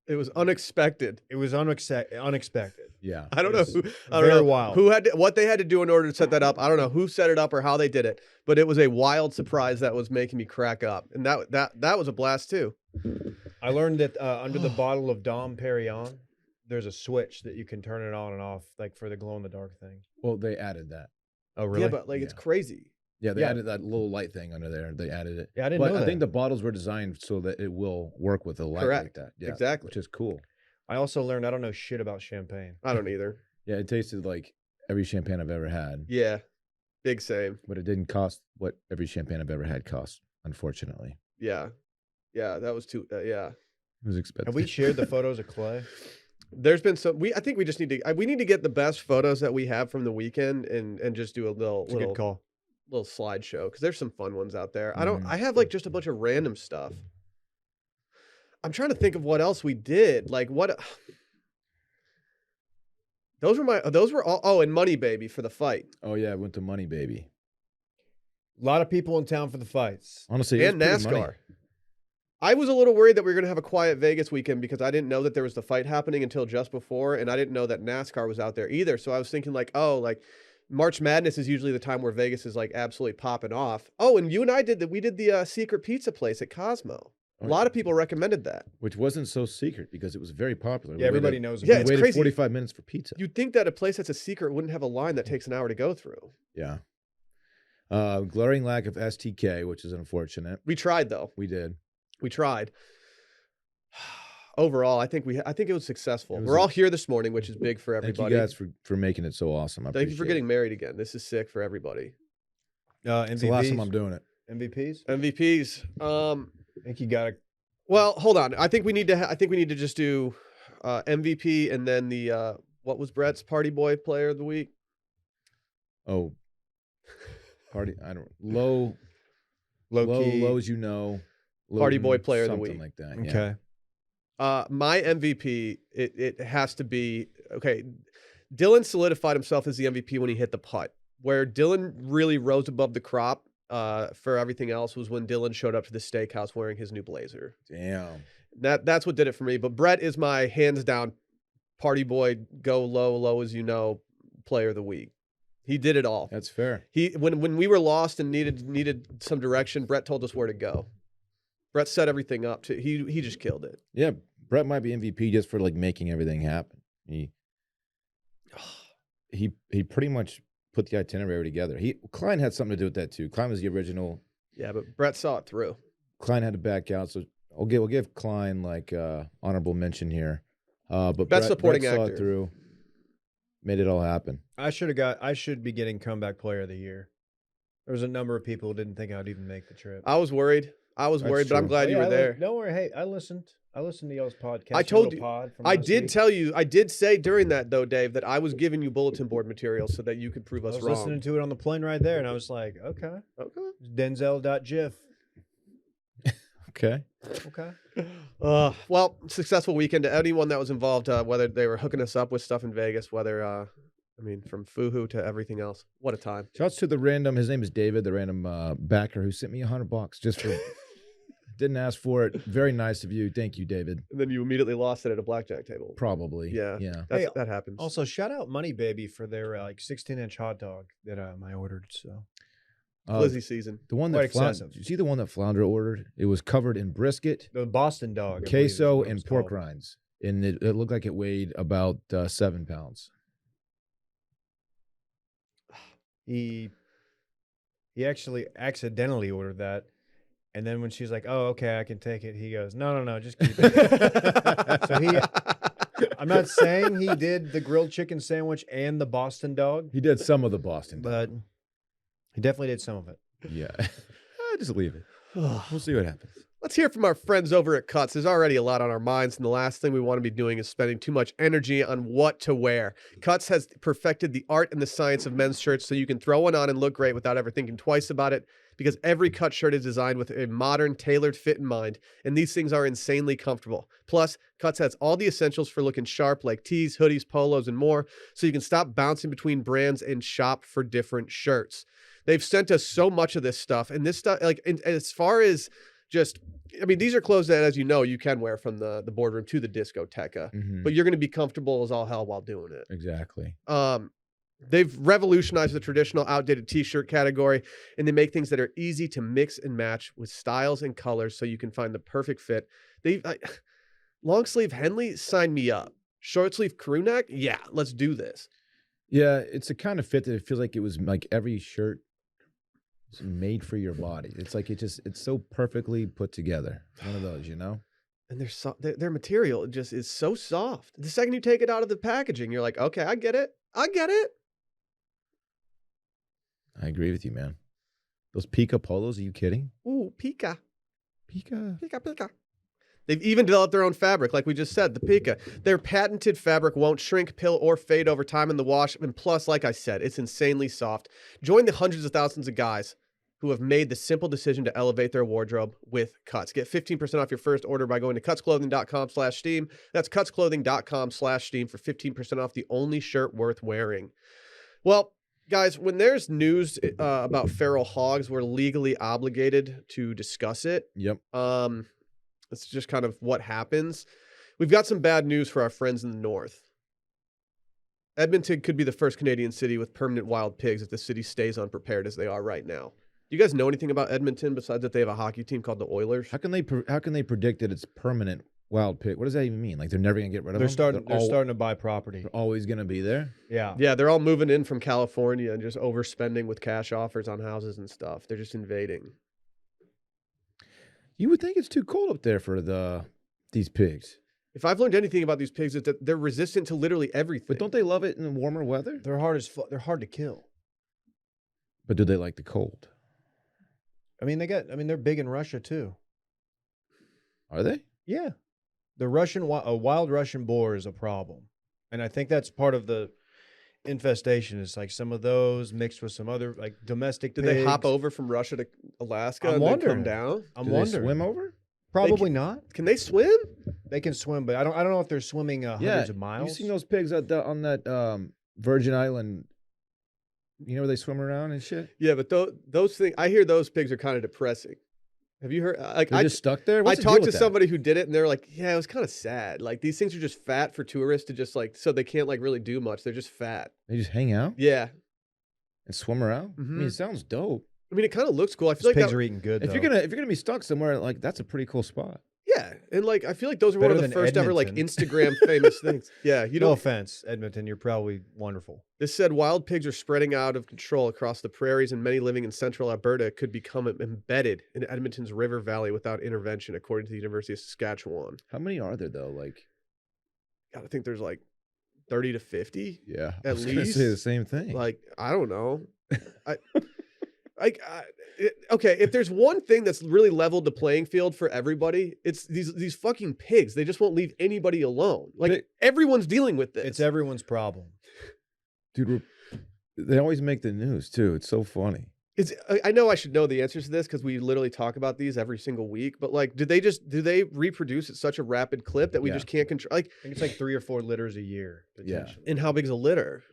It was unexpected. it was unexpected. Yeah. I don't know. It's I don't very know wild. who had what they had to do in order to set that up. I don't know who set it up or how they did it, but it was a wild surprise that was making me crack up, and that was a blast too. I learned that under the bottle of Dom Perignon, there's a switch that you can turn it on and off, like for the glow in the dark thing. Well, they added that. Oh, really? Yeah, but like it's Yeah. crazy. Yeah, they Yeah. added that little light thing under there. They added it. Yeah, I didn't But know I think that. the bottles were designed so that it will work with a light like Correct. that. Yeah, Exactly. which is cool. I also learned I don't know shit about champagne. I don't either. Yeah, it tasted like every champagne I've ever had, Yeah, big same. but it didn't cost what every champagne I've ever had cost. Unfortunately, Yeah, that was too. Yeah, it was expensive. Have we shared the photos of Clay? there's been some. I think we just need to. We need to get the best photos that we have from the weekend and just do a It's a good call. little slideshow because there's some fun ones out there. I don't. Mhm. I have like just a bunch of random stuff. I'm trying to think of what else we did. Like what? Those were all. Oh, and Money Baby for the fight Oh yeah, I went to Money Baby. A lot of people in town for the fights. Honestly, it and was pretty money. NASCAR. I was a little worried that we were going to have a quiet Vegas weekend because I didn't know that there was the fight happening until just before, and I didn't know that NASCAR was out there either. So I was thinking like, oh, like March Madness is usually the time where Vegas is like absolutely popping off. Oh, and you and I did that. We did the secret pizza place at Cosmo. A Oh, lot yeah. of people recommended that. Which wasn't so secret because it was very popular. Yeah, everybody knows Yeah, about it's it. waited crazy. 45 minutes for pizza. You'd think that a place that's a secret wouldn't have a line that takes an hour to go through. Yeah. Glaring lack of STK, which is unfortunate. We tried though. We did. We tried. Overall, I think it was successful. It was We're a- all here this morning, which is big for Thank everybody. you guys for making it so awesome. Thank you for getting married again. This is sick for everybody. It's the last time I'm MVPs. doing it. MVPs. MVPs. I think you got to. Well, hold on. I think we need to just do MVP and then the what was Brett's Party Boy Player of the Week? Oh, party. I don't low Low-key. low as you know. Party Boy Player of the something Week. like that. Yeah. Okay. My MVP, it has to be okay. Dylan solidified himself as the MVP when he hit the putt. Where Dylan really rose above the crop for everything else was when Dylan showed up to the steakhouse wearing his new blazer. Damn. That's what did it for me. But Brett is my hands down Party Boy, go low as you know, Player of the Week. He did it all. That's fair. When we were lost and needed some direction, Brett told us where to go. Brett set everything up. He just killed it. Yeah, Brett might be MVP just for like making everything happen. He pretty much put the itinerary together. Klein had something to do with that too. Klein was the original. Yeah, but Brett saw it through. Klein had to back out, so we'll give Klein like honorable mention here. But Best supporting Brett saw actor. it through, made it all happen. I should be getting comeback player of the year. There was a number of people who didn't think I'd even make the trip. I was worried. But I'm true. glad you were there. Don't worry. Hey, I listened to y'all's podcast. I told your you. little pod from I last did week. tell you. I did say during that though, Dave, that I was giving you bulletin board material so that you could prove I us was wrong. listening to it on the plane right there, and I was like, okay. Okay. Denzel.gif. Okay. Okay. Well, successful weekend to anyone that was involved, whether they were hooking us up with stuff in Vegas, whether from Fuhu to everything else. What a time. Shouts to the random. His name is David, the random backer who sent me $100 just for. Didn't ask for it. Very nice of you. Thank you, David. And then you immediately lost it at a blackjack table. Probably. Yeah. Yeah. Hey, That happens. Also, shout out Money Baby for their 16-inch hot dog that I ordered. So Glizzy season. The one Quite that excessive. Did you see the one that Flounder ordered? It was covered in brisket, the Boston dog, I believe is queso, what it and was pork called. rinds, and it looked like it weighed about 7 pounds. He actually accidentally ordered that. And then when she's like, "Oh, okay, I can take it," he goes, "No, just keep it." So I'm not saying he did the grilled chicken sandwich and the Boston dog, He did some of the Boston, but he definitely did some of it. yeah. Just leave it. We'll see what happens. Let's hear from our friends over at Cuts. There's already a lot on our minds, and the last thing we want to be doing is spending too much energy on what to wear. Cuts has perfected the art and the science of men's shirts so you can throw one on and look great without ever thinking twice about it, because every Cut shirt is designed with a modern, tailored fit in mind, and these things are insanely comfortable. Plus, Cuts has all the essentials for looking sharp, like tees, hoodies, polos, and more, so you can stop bouncing between brands and shop for different shirts. They've sent us so much of this stuff, and this stuff, as far as just, these are clothes that, as you know, you can wear from the boardroom to the discoteca, Mhm. but you're going to be comfortable as all hell while doing it. Exactly. They've revolutionized the traditional outdated t-shirt category, and they make things that are easy to mix and match with styles and colors so you can find the perfect fit. Long sleeve Henley, sign me up. Short sleeve crew neck, yeah, let's do this. Yeah, it's a kind of fit that it feels like it was like every shirt is made for your body. It's like it's so perfectly put together. One of those, you know? And their material just is so soft. The second you take it out of the packaging, you're like, okay, I get it. I agree with you, man. Those Pika polos, are you kidding? Ooh, Pika. Pika. They've even developed their own fabric, like we just said, the Pika. Their patented fabric won't shrink, pill, or fade over time in the wash. And plus, like I said, it's insanely soft. Join the hundreds of thousands of guys who have made the simple decision to elevate their wardrobe with Cuts. Get 15% off your first order by going to cutsclothing.com/steam. That's cutsclothing.com/steam for 15% off the only shirt worth wearing. Well, guys, when there's news about feral hogs, we're legally obligated to discuss it. Yep. It's just kind of what happens. We've got some bad news for our friends in the north. Edmonton could be the first Canadian city with permanent wild pigs if the city stays unprepared as they are right now. Do you guys know anything about Edmonton besides that they have a hockey team called the Oilers? How can they predict that it's permanent wild pig? What does that even mean? Like they're never gonna get rid of They're them? starting to buy property. They're always gonna be there. Yeah. Yeah, they're all moving in from California and just overspending with cash offers on houses and stuff. They're just invading. You would think it's too cold up there for these pigs. If I've learned anything about these pigs, it's that they're resistant to literally everything. But don't they love it in warmer weather? They're hard to kill. But do they like the cold? They're big in Russia too. Are they? Yeah. A wild Russian boar is a problem. And I think that's part of the infestation is like some of those mixed with some other like domestic Did pigs. they hop over from Russia to Alaska I'm and then wondering. come down? I'm Do they wondering. swim over? Probably not. Can they swim? They can swim, but I don't know if they're swimming hundreds of miles. You seen those pigs on that Virgin Island? You know where they swim around and shit? Yeah, but those things, I hear those pigs are kind of depressing. Have you heard? They're just stuck there? I What's the deal talked to with that? somebody who did it, and they're like, "Yeah, it was kind of sad. Like these things are just fat for tourists to just like, so they can't like really do much. They're just fat." They just hang out Yeah, and swim around? I mean, Mhm. it sounds dope. I mean, it kind of looks cool. I feel Those like pigs that, are eating good. If though. you're gonna be stuck somewhere, like that's a pretty cool spot. yeah, and like I feel like those are one Better of the than first ever like Edmonton. Instagram famous things. Yeah, you no know, offense, Edmonton, you're probably wonderful. this said wild pigs are spreading out of control across the prairies, and many living in central Alberta could become embedded in Edmonton's river valley without intervention, according to the University of Saskatchewan. How many are there though? Like, God, I think there's like 30 to 50. yeah, At I was gonna say the least, same thing. Like, I don't know. Okay, if there's one thing that's really leveled the playing field for everybody, it's these fucking pigs. They just won't leave anybody alone. Like everyone's dealing with this. It's everyone's problem. Dude, they always make the news too. It's so funny. I know I should know the answers to this because we literally talk about these every single week. But like, do they reproduce at such a rapid clip that we Yeah. just can't control? Like, I think it's like 3 or 4 litters a year. Potentially. and how big's a litter?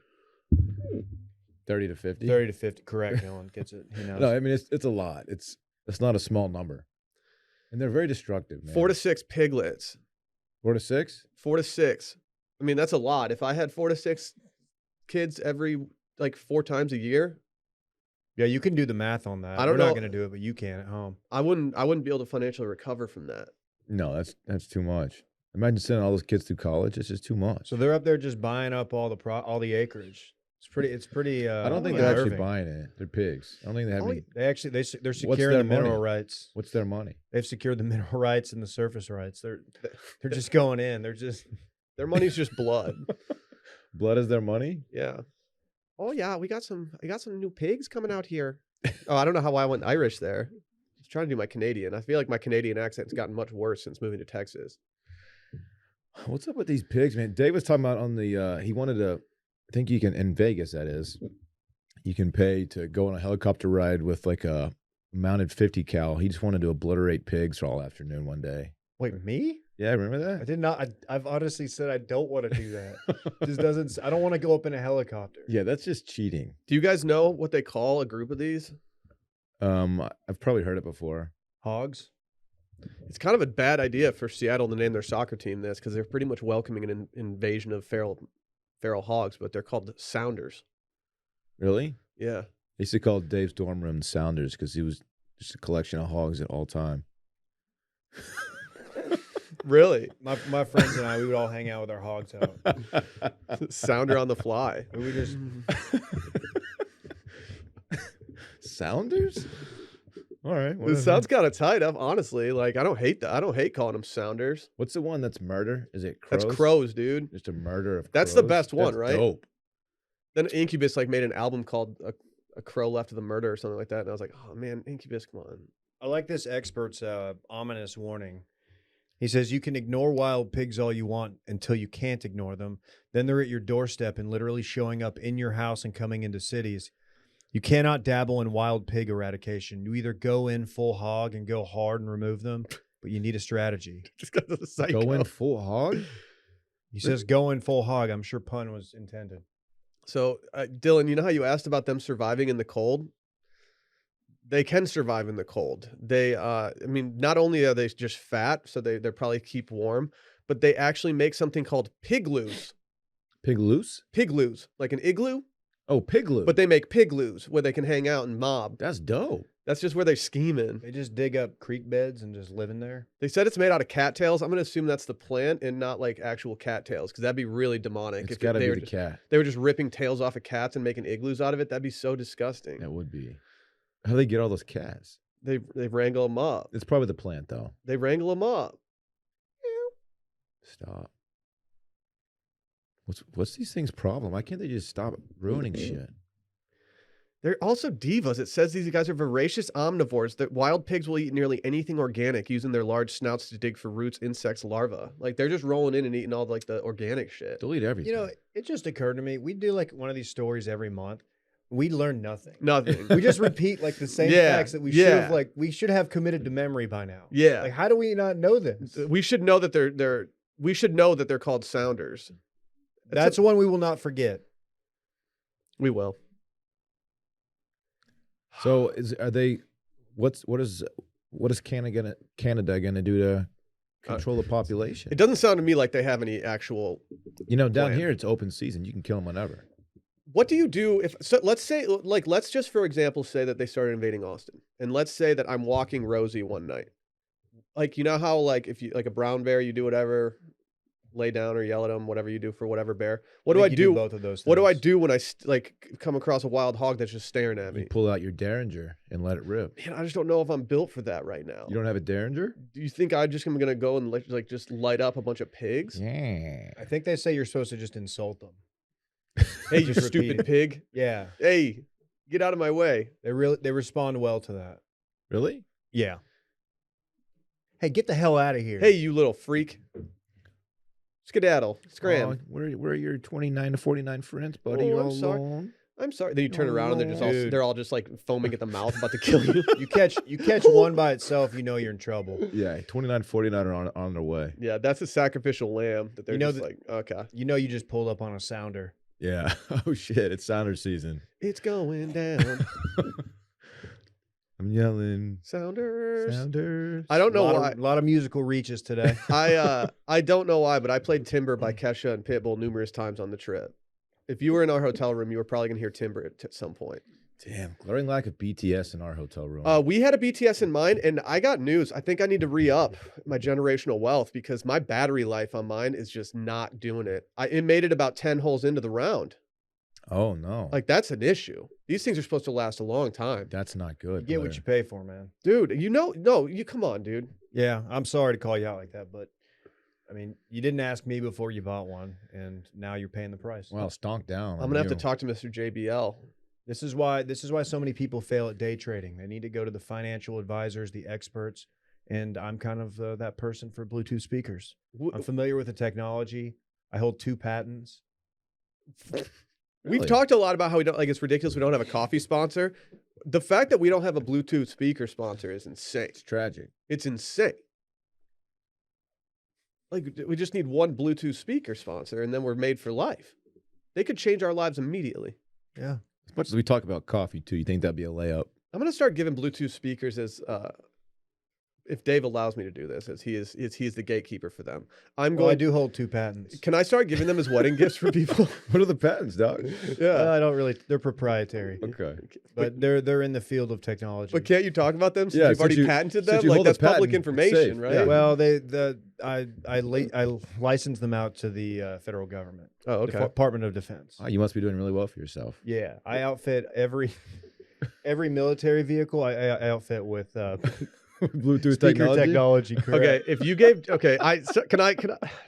30 to 50. 30 to 50. Correct. No one gets it. He knows. No, I mean it's a lot. It's not a small number, and they're very destructive. Man. 4 to 6 piglets. 4 to 6. 4 to 6. I mean, that's a lot. If I had 4 to 6 kids every like 4 times a year, Yeah, you can do the math on that. I don't We're know. not going to do it, but you can at home. I wouldn't be able to financially recover from that. No, that's too much. Imagine sending all those kids through college. It's just too much. So they're up there just buying up all the acreage. It's pretty. I don't think they're actually unnerving. buying it. They're pigs. I don't think they have any. They're securing their the mineral money? rights. What's their money? They've secured the mineral rights and the surface rights. They're just going in. They're just Their money's just blood. Blood is their money. Yeah. Oh yeah, I got some new pigs coming out here. Oh, I don't know how I went Irish there. I was trying to do my Canadian. I feel like my Canadian accent's gotten much worse since moving to Texas. What's up with these pigs, man? Dave was talking about on the. He wanted to. I think you can in Vegas. That is, you can pay to go on a helicopter ride with like a mounted 50 cal. He just wanted to obliterate pigs for all afternoon one day. wait me. Yeah, remember I that? did not. I've honestly said I don't want to do that. Just doesn't. I don't want to go up in a helicopter. Yeah, that's just cheating. Do you guys know what they call a group of these? I've probably heard it before. Hogs. It's kind of a bad idea for Seattle to name their soccer team this because they're pretty much welcoming an invasion of feral hogs, but they're called Sounders. Really? Yeah. They used to call Dave's dorm room Sounders because he was just a collection of hogs at all time. Really? My friends and I, we would all hang out with our hogs out. Sounder on the fly. We would just. Sounders? All right. This whatever. sounds kind of tight up, honestly. Like, I don't hate that. I don't hate calling them Sounders. What's the one that's murder? Is it crows? That's crows, dude. Just a murder of That's the crows? best one, That's right? Dope. Then Incubus like made an album called a Crow Left of the Murder or something like that, and I was like, oh man, Incubus, come on. I like this expert's ominous warning. He says you can ignore wild pigs all you want until you can't ignore them. Then they're at your doorstep and literally showing up in your house and coming into cities. You cannot dabble in wild pig eradication. You either go in full hog and go hard and remove them, but you need a strategy. Just got the psycho. Go in full hog? He says go in full hog. I'm sure pun was intended. So, Dylan, you know how you asked about them surviving in the cold? They can survive in the cold. They, I mean, not only are they just fat, so they probably keep warm, but they actually make something called pigloos. Pigloos? Pigloos, like an igloo, Oh, pigloo. but they make pigloos where they can hang out and mob. That's dope. That's just where they're scheming. They just dig up creek beds and just live in there. They said it's made out of cattails. I'm going to assume that's the plant and not like actual cattails because that'd be really demonic. It's if got to they be were the just, cat. They were just ripping tails off of cats and making igloos out of it. That'd be so disgusting. That would be. How do they get all those cats? They wrangle them up. It's probably the plant, though. They wrangle them up. Stop. What's these things' problem? Why can't they just stop ruining shit? They're also divas. It says these guys are voracious omnivores. That wild pigs will eat nearly anything organic, using their large snouts to dig for roots, insects, larvae. Like they're just rolling in and eating all like the organic shit. They'll eat everything. You know, it just occurred to me. We do like one of these stories every month. We learn nothing. Nothing. We just repeat like the same Yeah, facts that yeah. we should have committed to memory by now. Yeah. Like how do we not know this? We should know that we should know that they're called sounders. That's one we will not forget. We will. So are they? What is Canada gonna do to control the population? It doesn't sound to me like they have any actual. You know, down plan. here it's open season. You can kill them whenever. What do you do if so let's say like let's just for example say that they started invading Austin. And let's say that I'm walking Rosie one night. Like you know how like if you like a brown bear you do whatever, lay down or yell at them, whatever you do for whatever bear. What do I think you do? both of those What do I things. do when I like come across a wild hog that's just staring at You me? pull out your Derringer and let it rip. Man, I just don't know if I'm built for that right now. You don't have a Derringer? Do you think I just am gonna go and like just light up a bunch of pigs? Yeah. I think they say you're supposed to just insult them. Hey, you Just stupid repeat it. pig! Yeah, Hey, get out of my way! they respond well to that. Really? Yeah. Hey, get the hell out of here. Hey, you little freak! Skedaddle, scram. Oh, where are your 29 to 49 friends, buddy? Oh, You're I'm all sorry. alone. I'm sorry. Then you turn around and Dude. they're all just like foaming at the mouth, about to kill you. You catch one by itself, you know you're in trouble. Yeah, 29, 49 are on their way. Yeah, that's a sacrificial lamb that they're You know just like, okay, You know you just pulled up on a sounder. Yeah. Oh shit! It's Sounder season. it's going down. I'm yelling. Sounders. Sounders. I don't know why. A lot of musical reaches today. I don't know why, but I played Timber by Kesha and Pitbull numerous times on the trip. If you were in our hotel room, you were probably gonna hear Timber at some point. Damn, glaring lack of BTS in our hotel room. We had a BTS in mind, and I got news. I think I need to re-up my generational wealth because my battery life on mine is just not doing it. It made it about 10 holes into the round. Oh no, Like that's an issue. These things are supposed to last a long time. that's not good. You get what Blair. you pay for, man. Dude, no, you come on, dude. Yeah, I'm sorry to call you out like that, but I mean, you didn't ask me before you bought one, and now you're paying the price. Well, stonk down. I'm gonna have to talk to Mr. JBL. This is why so many people fail at day trading. They need to go to the financial advisors, the experts, and I'm kind of that person for Bluetooth speakers. I'm familiar with the technology. I hold 2 patents. We've talked a lot about how we don't like it's ridiculous we don't have a coffee sponsor. The fact that we don't have a Bluetooth speaker sponsor is insane. It's tragic. It's insane. Like we just need one Bluetooth speaker sponsor and then we're made for life. They could change our lives immediately. Yeah. As much as we talk about coffee too, you think that'd be a layup? I'm gonna start giving Bluetooth speakers as if Dave allows me to do this, as he's the gatekeeper for them. I'm Well, going I do hold 2 patents. Can I start giving them as wedding gifts for people? What are the patents, dog? Yeah. I don't really. They're proprietary, Okay. but they're in the field of technology. But can't you talk about them since Yeah, you've since already you- patented since them? you Like hold a that's public patent, it's information, safe. right? Yeah. Well, I license them out to the federal government, Oh, okay. Department of Defense. Oh, you must be doing really well for yourself. Yeah, I outfit every military vehicle. I outfit with Bluetooth speaker technology. Okay, Correct. if you gave can I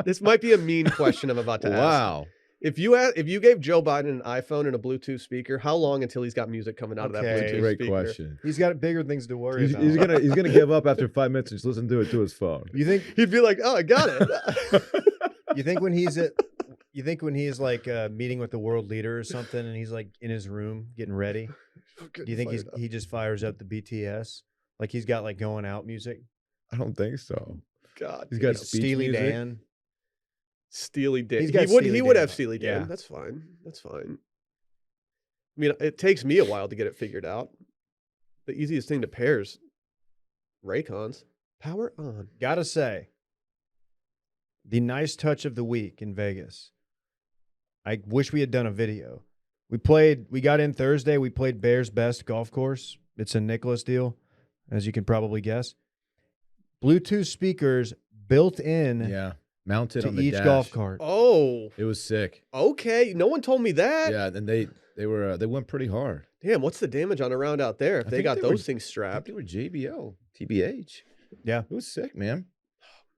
this might be a mean question I'm about to ask. Wow. If you gave Joe Biden an iPhone and a Bluetooth speaker, how long until he's got music coming out of that Okay. Bluetooth Great speaker? question. He's got bigger things to worry He's, about. he's gonna give up after 5 minutes and just listen to it to his phone. You think He'd be like, "Oh, I got it." you think when he's like meeting with the world leader or something, and he's like in his room getting ready? Do you think he just fires up the BTS like he's got like going out music? I don't think so. God, He's got He's speech Steely music. Dan. Steely Dan. He's got He would Steely would Dan. have Steely Dan. Yeah. That's fine. That's fine. I mean, it takes me a while to get it figured out. The easiest thing to pair is Raycons. Power on. Gotta say, the nice touch of the week in Vegas. I wish we had done a video. We got in Thursday. We played Bears Best Golf Course. It's a Nicholas deal, as you can probably guess. Bluetooth speakers built in Yeah, mounted to on the each dash. golf cart. Oh, It was sick. okay. No one told me that. Yeah, and they went pretty hard. Damn, what's the damage on a round out there if I they think got they were- those things I think strapped? they were JBL, TBH. Yeah. It was sick, man.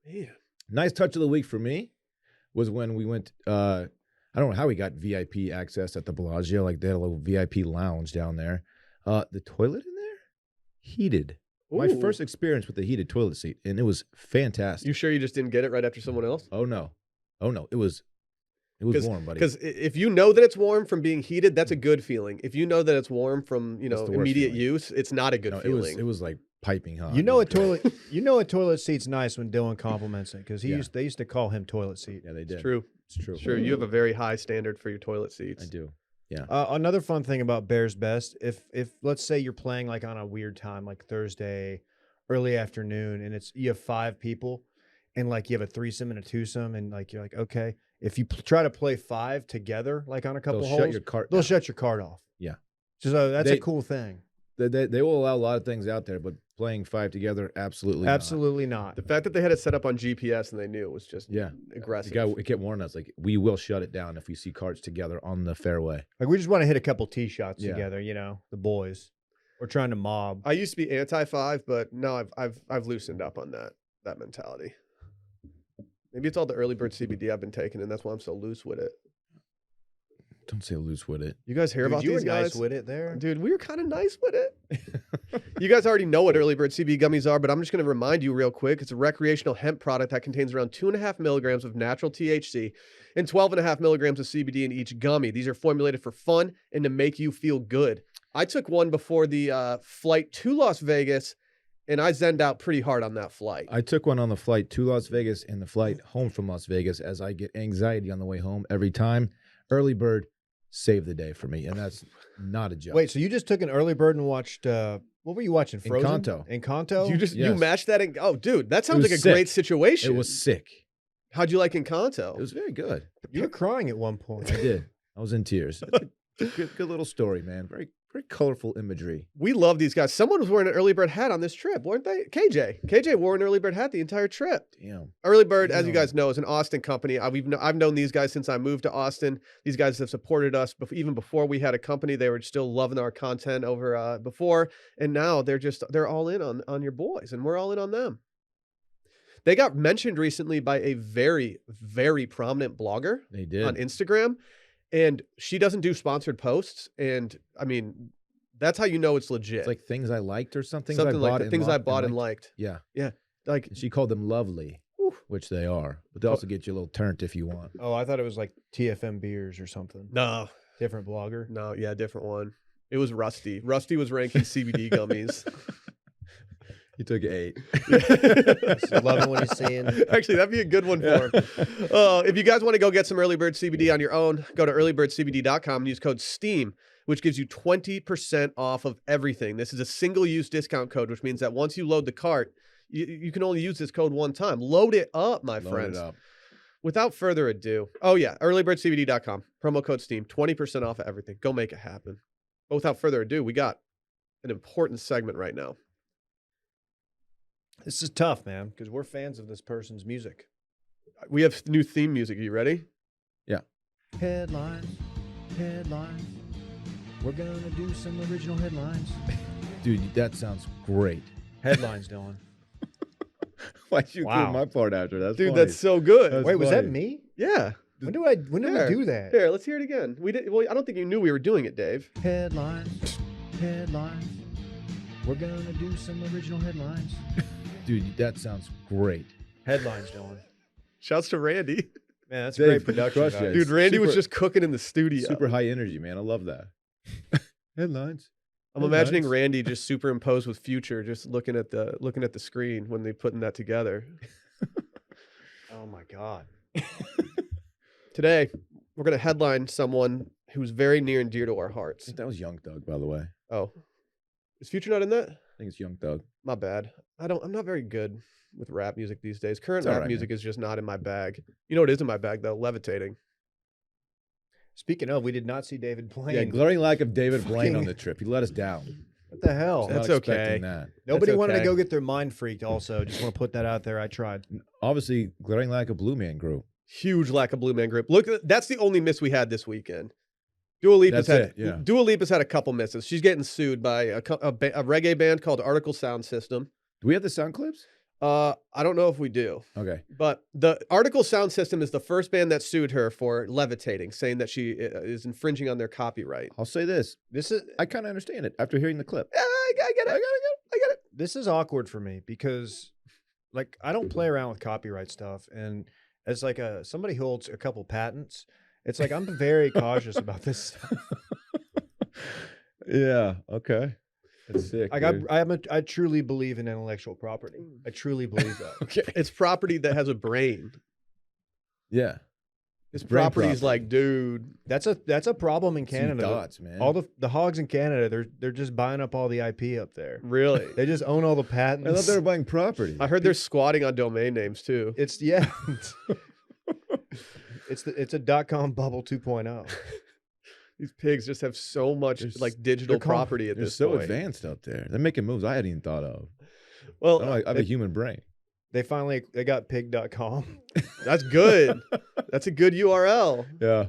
Man. Nice touch of the week for me was when we went. I don't know how we got VIP access at the Bellagio. Like they had a little VIP lounge down there. The toilet in there, heated. My Ooh. first experience with the heated toilet seat, and it was fantastic. You sure you just didn't get it right after someone else? Oh no, it was warm, buddy. Because if you know that it's warm from being heated, that's a good feeling. If you know that it's warm from It's the worst immediate feeling. use, it's not a good No, feeling. it was like piping hot. You It know was a great. toilet. You know a toilet seat's nice when Dylan compliments it because Yeah. they used to call him toilet seat. Yeah, they did. It's true. It's true. Sure, you have a very high standard for your toilet seats. I do. Another fun thing about Bears Best, if let's say you're playing like on a weird time, like Thursday, early afternoon, and you have 5 people, and like you have a threesome and a twosome, and like you're like, okay, if you try to play 5 together, like on a couple They'll holes, shut your cart. they'll down. shut your card off. Yeah. So that's They- a cool thing. They will allow a lot of things out there, but playing 5 together, absolutely, Absolutely not. The fact that they had it set up on GPS and they knew it was just Yeah. aggressive. It kept warning us, like, we will shut it down if we see carts together on the fairway. Like we just want to hit a couple tee shots Yeah. together, you know, the boys. We're trying to mob. I used to be anti-5, but now I've loosened up on that mentality. Maybe it's all the early bird CBD I've been taking, and that's why I'm so loose with it. Don't say loose with it. You guys hear Dude, about you these were nice guys? with it there. Dude, we were kind of nice with it. You guys already know what early bird CBD gummies are, but I'm just going to remind you real quick. It's a recreational hemp product that contains around 2.5 milligrams of natural THC and 12.5 milligrams of CBD in each gummy. These are formulated for fun and to make you feel good. I took one before the flight to Las Vegas, and I zenned out pretty hard on that flight. I took one on the flight to Las Vegas and the flight home from Las Vegas, as I get anxiety on the way home every time. Early bird saved the day for me, and that's not a joke. Wait, so you just took an early bird and watched what were you watching? Frozen? Encanto. Encanto? You Yes. matched that and oh, dude, that sounds was like a sick. great situation. It was sick. How'd you like Encanto? It was very good. You were crying at one point. I did. I was in tears. Good little story, man. Very colorful imagery. We love these guys. Someone was wearing an early bird hat on this trip, weren't they? KJ wore an early bird hat the entire trip. Damn. Early Bird, as you Yeah. guys know, is an Austin company. I've known these guys since I moved to Austin. These guys have supported us even before we had a company. They were still loving our content over before, and now they're all in on your boys, and we're all in on them. They got mentioned recently by a very, very prominent blogger They did. on Instagram, and she doesn't do sponsored posts. And I mean, that's how you know it's legit. It's like things I liked or something. something like bought the and things I liked bought and liked. Yeah. Like And she called them lovely, Oof. which they are. But they also get you a little turnt if you want. Oh, I thought it was like TFM beers or something. no, Different blogger. different one. It was Rusty. Rusty was ranking CBD gummies. You took 8. Loving what he's saying. Actually, that'd be a good one for him. If you guys want to go get some Early Bird CBD on your own, go to earlybirdcbd.com and use code STEAM, which gives you 20% off of everything. This is a single-use discount code, which means that once you load the cart, you can only use this code one time. Load it up, my friends. Load it up. Without further ado, earlybirdcbd.com, promo code STEAM, 20% off of everything. Go make it happen. But without further ado, we got an important segment right now. This is tough, man, because we're fans of this person's music. We have new theme music. Are you ready? Headlines. We're gonna do some original headlines. Dude, that sounds great. Headlines, Dylan. Why'd you Wow. include my part after? That's Dude, funny. that's so good. That's Wait, was that funny. me? Yeah. When did we Here. do that? Here, let's hear it again. We did. Well, I don't think you knew we were doing it, Dave. Headlines. We're gonna do some original headlines. Dude, that sounds great. Headlines, Dylan. Shouts to Randy. Man, that's Dave, great production, crush guys. it. Dude, Randy was super- just cooking in the studio. Super high energy, man. I love that. Headlines. I'm imagining Headlines. Randy just superimposed with Future, just looking at the screen when they putting that together. Oh my God. Today, we're gonna headline someone who's very near and dear to our I hearts. think that was Young Thug, by the way. I Oh, is Future not in that? think it's Young Thug. My bad. I'm not very good with rap music these days. Current It's all rap right, music is just not in my bag. You know what is in my bag though? Levitating. Speaking of, we did not see David Blaine. Yeah, glaring lack of David Blaine on Fucking- the trip. He let us down. What the hell? That's Not okay. expecting that. Nobody That's wanted to okay. go get their mind freaked. Also, just want to put that out there. I tried. Obviously, glaring lack of Blue Man Group. Huge lack of Blue Man Group. Look, that's the only miss we had this weekend. Dua Lipa's That's had it, yeah. Dua Lipa's had a couple misses. She's getting sued by a reggae band called Article Sound System. Do we have the sound clips? I don't know if we do, Okay. but the Article Sound System is the first band that sued her for levitating, saying that she is infringing on their copyright. I'll say this. This is I kind of understand it after hearing the clip. I get it. I get it. this is awkward for me because, like, I don't play around with copyright stuff, and as like somebody who holds a couple patents, it's like I'm very cautious about this stuff. Yeah. Okay. That's sick. Like dude. I truly believe in intellectual property. I truly believe that. Okay. It's property that has a brain. Yeah. This Brain property's property. like, dude. That's a problem in Some Canada. dots, man. All the hogs in Canada, they're just buying up all the IP up there. Really? They just own all the patents. I thought they were buying property. I heard they're squatting on domain names too. It's yeah. It's a .com bubble 2.0. These pigs just have so much like digital property at They're this so point. advanced out there. They're making moves I hadn't even thought of. Well, I have a human brain. They got pig.com. that's good. That's a good URL. Yeah.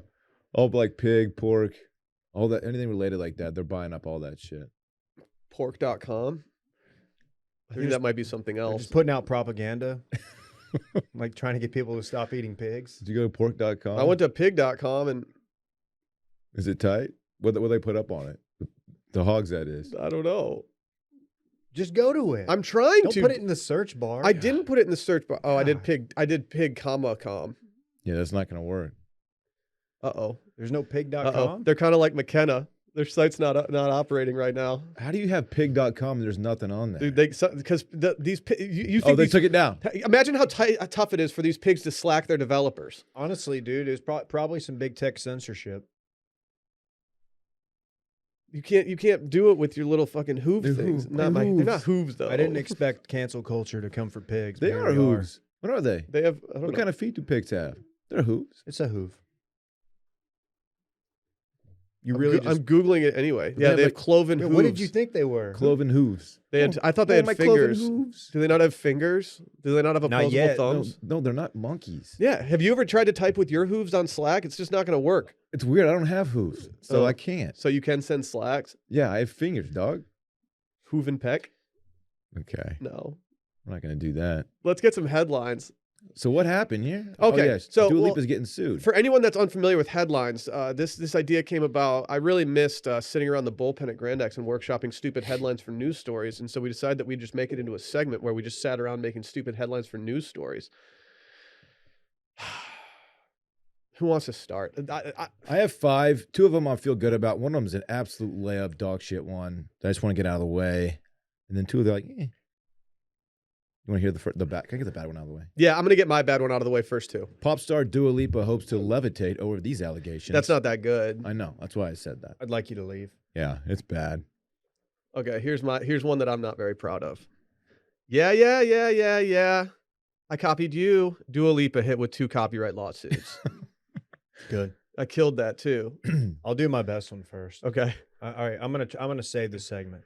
All like pig, pork, all that, anything related like that. They're buying up all that shit. Pork.com. I think that might be something They're else. just putting out propaganda. Like trying to get people to stop eating pigs. Did you go to pork.com? I went to pig.com and Is it tight? What they put up on it? The hogs, that is. I don't know. Just go to it. I'm trying Don't to put it in the search bar. I didn't put it in the search bar. Oh, I did God. pig comma com. Yeah, that's not going to work. Uh-oh. There's no pig.com. Uh-oh. They're kind of like McKenna. Their site's not operating right now. How do you have pig.com and there's nothing on there? Dude, because these you think they took it down. Imagine how tough it is for these pigs to slack their developers. Honestly, dude, it's probably some big tech censorship. You can't do it with your little fucking hoof They're things. they're They're not hooves. hooves though. I didn't expect cancel culture to come for pigs. They but here are we hooves. What are they? They have. I don't What know. kind of feet do pigs have? They're hooves. It's a hoof. You I'm really I'm just. googling it anyway. They Yeah, have, they have like- cloven hooves. What did you think they were? Cloven hooves. They had. I thought they had my cloven fingers. hooves. Do they not have fingers? Do they not have Not opposable yet. thumbs? No, they're not monkeys. Yeah. Have you ever tried to type with your hooves on Slack? It's just not going to work. It's weird. I don't have hooves, so Oh. I can't. So you can send Slacks. Yeah, I have fingers, dog. Hoof and peck? Okay, No. I'm not going to do that. Let's get some headlines. So what happened here? Okay, Oh, yes. so, Dua well, Lipa's getting sued. For anyone that's unfamiliar with headlines, this idea came about. I really missed sitting around the bullpen at Grand X and workshopping stupid headlines for news stories, and so we decided that we'd just make it into a segment where we just sat around making stupid headlines for news stories. Who wants to start? I have 5. 2 of them I feel good about. One of them is an absolute layup dog shit one that I just want to get out of the way. And then 2 they're like, eh. You want to hear the bad? Can I get the bad one out of the way? Yeah, I'm gonna get my bad one out of the way first too. Pop star Dua Lipa hopes to levitate over these allegations. That's not that good. I know. That's why I said that. I'd like you to leave. Yeah, it's bad. Okay, here's one that I'm not very proud of. Yeah. I copied you. Dua Lipa hit with 2 copyright lawsuits. Good. I killed that too. I'll do my best one first. Okay. All right, I'm gonna save this segment.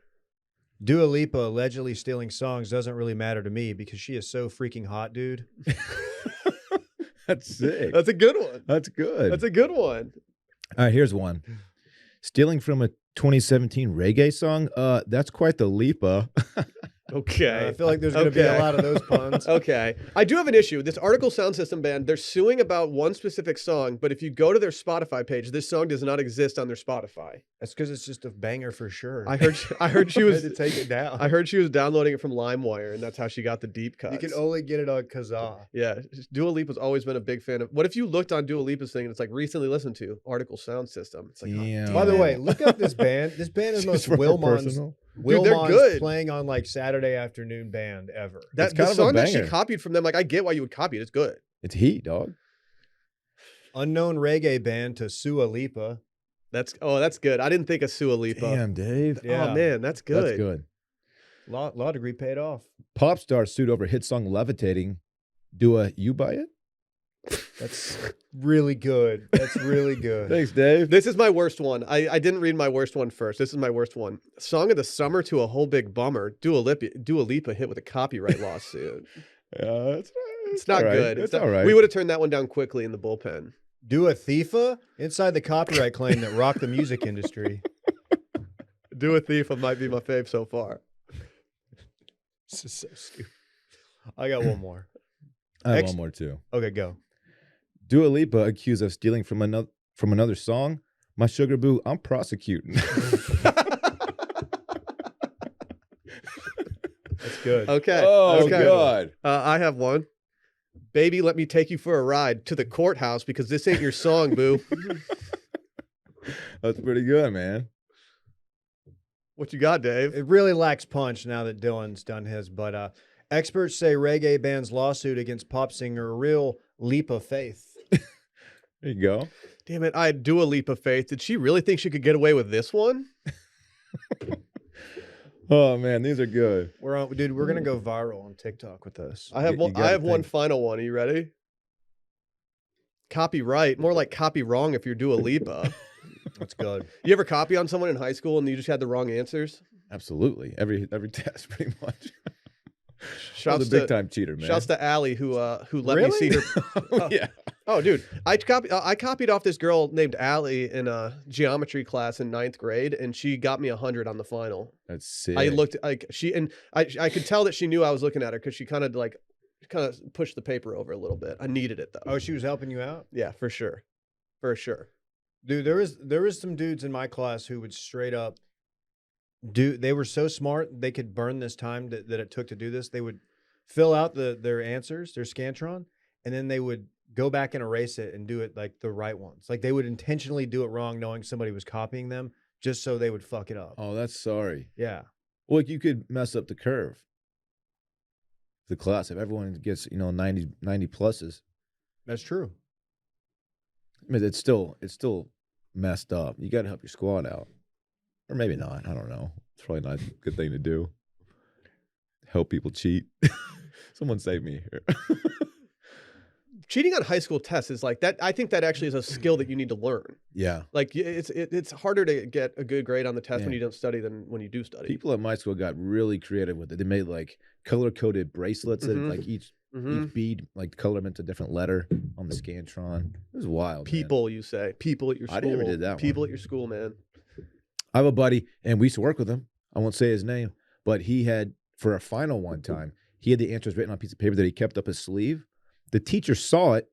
Dua Lipa allegedly stealing songs doesn't really matter to me because she is so freaking hot, dude. That's sick. That's a good one. That's good. That's a good one. All right, here's one. Stealing from a 2017 reggae song? That's quite the Lipa. Okay. I feel like there's going to be a lot of those puns. Okay. I do have an issue. This Article Sound System band, they're suing about one specific song, but if you go to their Spotify page, this song does not exist on their Spotify. That's because it's just a banger for sure. I heard she was to take it down. I heard she was downloading it from LimeWire, and that's how she got the deep cuts. You can only get it on Kazaa. Yeah, Dua Lipa's always been a big fan of. What if you looked on Dua Lipa's thing and it's like recently listened to Article Sound System? It's like, Damn. By the damn way, it. look up this band. This band is most Just for her Wilmon's personal? Dude, they're good. playing on like Saturday afternoon band ever. That It's the kind of a song that she banger. copied from them, like I get why you would copy it. It's good. It's heat, dog. Unknown reggae band to Dua Lipa. That's good. I didn't think of Dua Lipa. Damn, Dave. Yeah. Oh man, that's good. That's good. Law degree paid off. Pop star sued over hit song Levitating. Dua, you buy it? That's really good. That's really good. Thanks, Dave. This is my worst one. I didn't read my worst one first. This is my worst one. Song of the summer to a whole big bummer. Dua Lipa hit with a copyright lawsuit. Yeah, It's not good. It's not- all right. We would have turned that one down quickly in the bullpen. Dua Thifa inside the copyright claim that rocked the music industry. Dua Thief might be my fave so far. This is so stupid. I got one more. I have one more too. Okay, go. Dua Lipa accused of stealing from another song. My sugar boo, I'm prosecuting. That's good. Okay. Oh, okay. God. I have one. Baby, let me take you for a ride to the courthouse because this ain't your song, boo. That's pretty good, man. What you got, Dave? It really lacks punch now that Dylan's done his, but experts say reggae band's lawsuit against pop singer a real leap of faith. There you go. Damn it, I had Dua Lipa faith. Did she really think she could get away with this one? Oh, man, these are good. We're gonna go viral on TikTok with this. I have You one. gotta I have one think. final one. Are you ready? Copyright, more like copy wrong if you're Dua Lipa. That's good. You ever copy on someone in high school and you just had the wrong answers? Absolutely. Every test, pretty much. I Shouts was a big to time cheater, man. shouts to Allie who let me see her. Yeah. Oh, dude, I copied off this girl named Allie in a geometry class in 9th grade, and she got me 100 on the final. That's sick. I looked like I could tell that she knew I was looking at her because she kind of pushed the paper over a little bit. I needed it though. Oh, she was helping you out? Yeah, for sure, for sure. Dude, there was some dudes in my class who would straight up they were so smart they could burn this time that it took to do this. They would fill out their answers, their Scantron, and then they would go back and erase it and do it like the right ones. Like they would intentionally do it wrong knowing somebody was copying them just so they would fuck it up. Oh, that's sorry. Yeah. Well, you could mess up the curve. The class, if everyone gets 90 pluses, That's true. I mean, it's still messed up. You got to help your squad out, or maybe not. I don't know. It's probably not a good thing to do. Help people cheat. Someone save me here. Cheating on high school tests is like that. I think that actually is a skill that you need to learn. Yeah. Like it's harder to get a good grade on the test when Yeah. you don't study than when you do study. People at my school got really creative with it. They made like color coded bracelets that Mhm. like each Mhm. bead like color meant a different letter on the Scantron. It was wild. man. People, you say. People at your school. I never did that People one. at your school, man. I have a buddy, and we used to work with him. I won't say his name, but he had, for a final one time, he had the answers written on a piece of paper that he kept up his sleeve. The teacher saw it,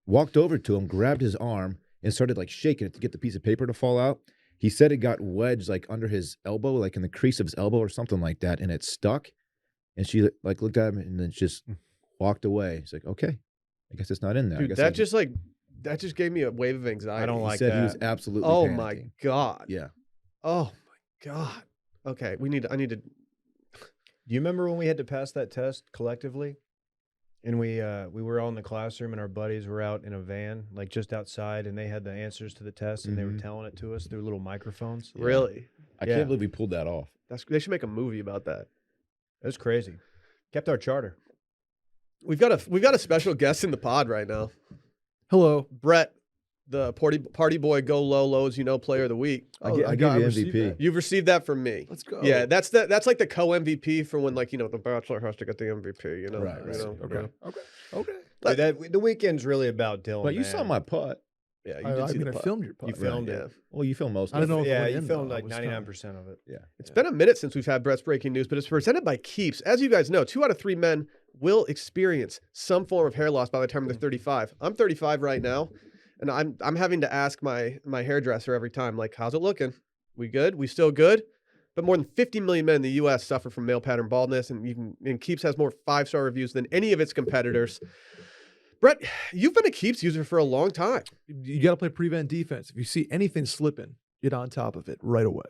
walked over to him, grabbed his arm, and started like shaking it to get the piece of paper to fall out. He said it got wedged like under his elbow, like in the crease of his elbow or something like that, and it stuck. And she like looked at him and then just walked away. He's like, okay, I guess it's not in there. I Dude, guess that just gave me a wave of anxiety. I don't he like said that. he was absolutely Oh panicking. my god. Yeah. Oh my god. Okay, I need to. Do you remember when we had to pass that test collectively? And we were all in the classroom and our buddies were out in a van, like just outside, and they had the answers to the test and they were Mhm. telling it to us through little microphones. Yeah. Really? I Yeah. can't believe we pulled that off. They should make a movie about that. It was crazy. Kept our charter. We've got a special guest in the pod right now. Hello. Brett, the party boy, go low, as you know, player of the week. I gave you received MVP. that. You've received that from me. Let's go. Yeah, that's like the co-MVP for when the Bachelor has to get the MVP. You know, Right, you right. know, Okay. yeah. Okay. Dude, the weekend's really about Dylan. But you saw man. my putt. Yeah, you I did see mean, the I putt. filmed your pod. You filmed Yeah. it. Well, you filmed most I of don't it. know if Yeah, it you went in, filmed though. like I was kinda- 99% of it. Yeah. It's been a minute since we've had Brett's breaking news, but it's presented by Keeps. As you guys know, 2 out of 3 men will experience some form of hair loss by the time they're 35. I'm 35 right now, and I'm having to ask my hairdresser every time, like, how's it looking? We good? We still good? But more than 50 million men in the U.S. suffer from male pattern baldness, and Keeps has more 5-star reviews than any of its competitors. Brett, you've been a Keeps user for a long time. You got to play prevent defense. If you see anything slipping, get on top of it right away.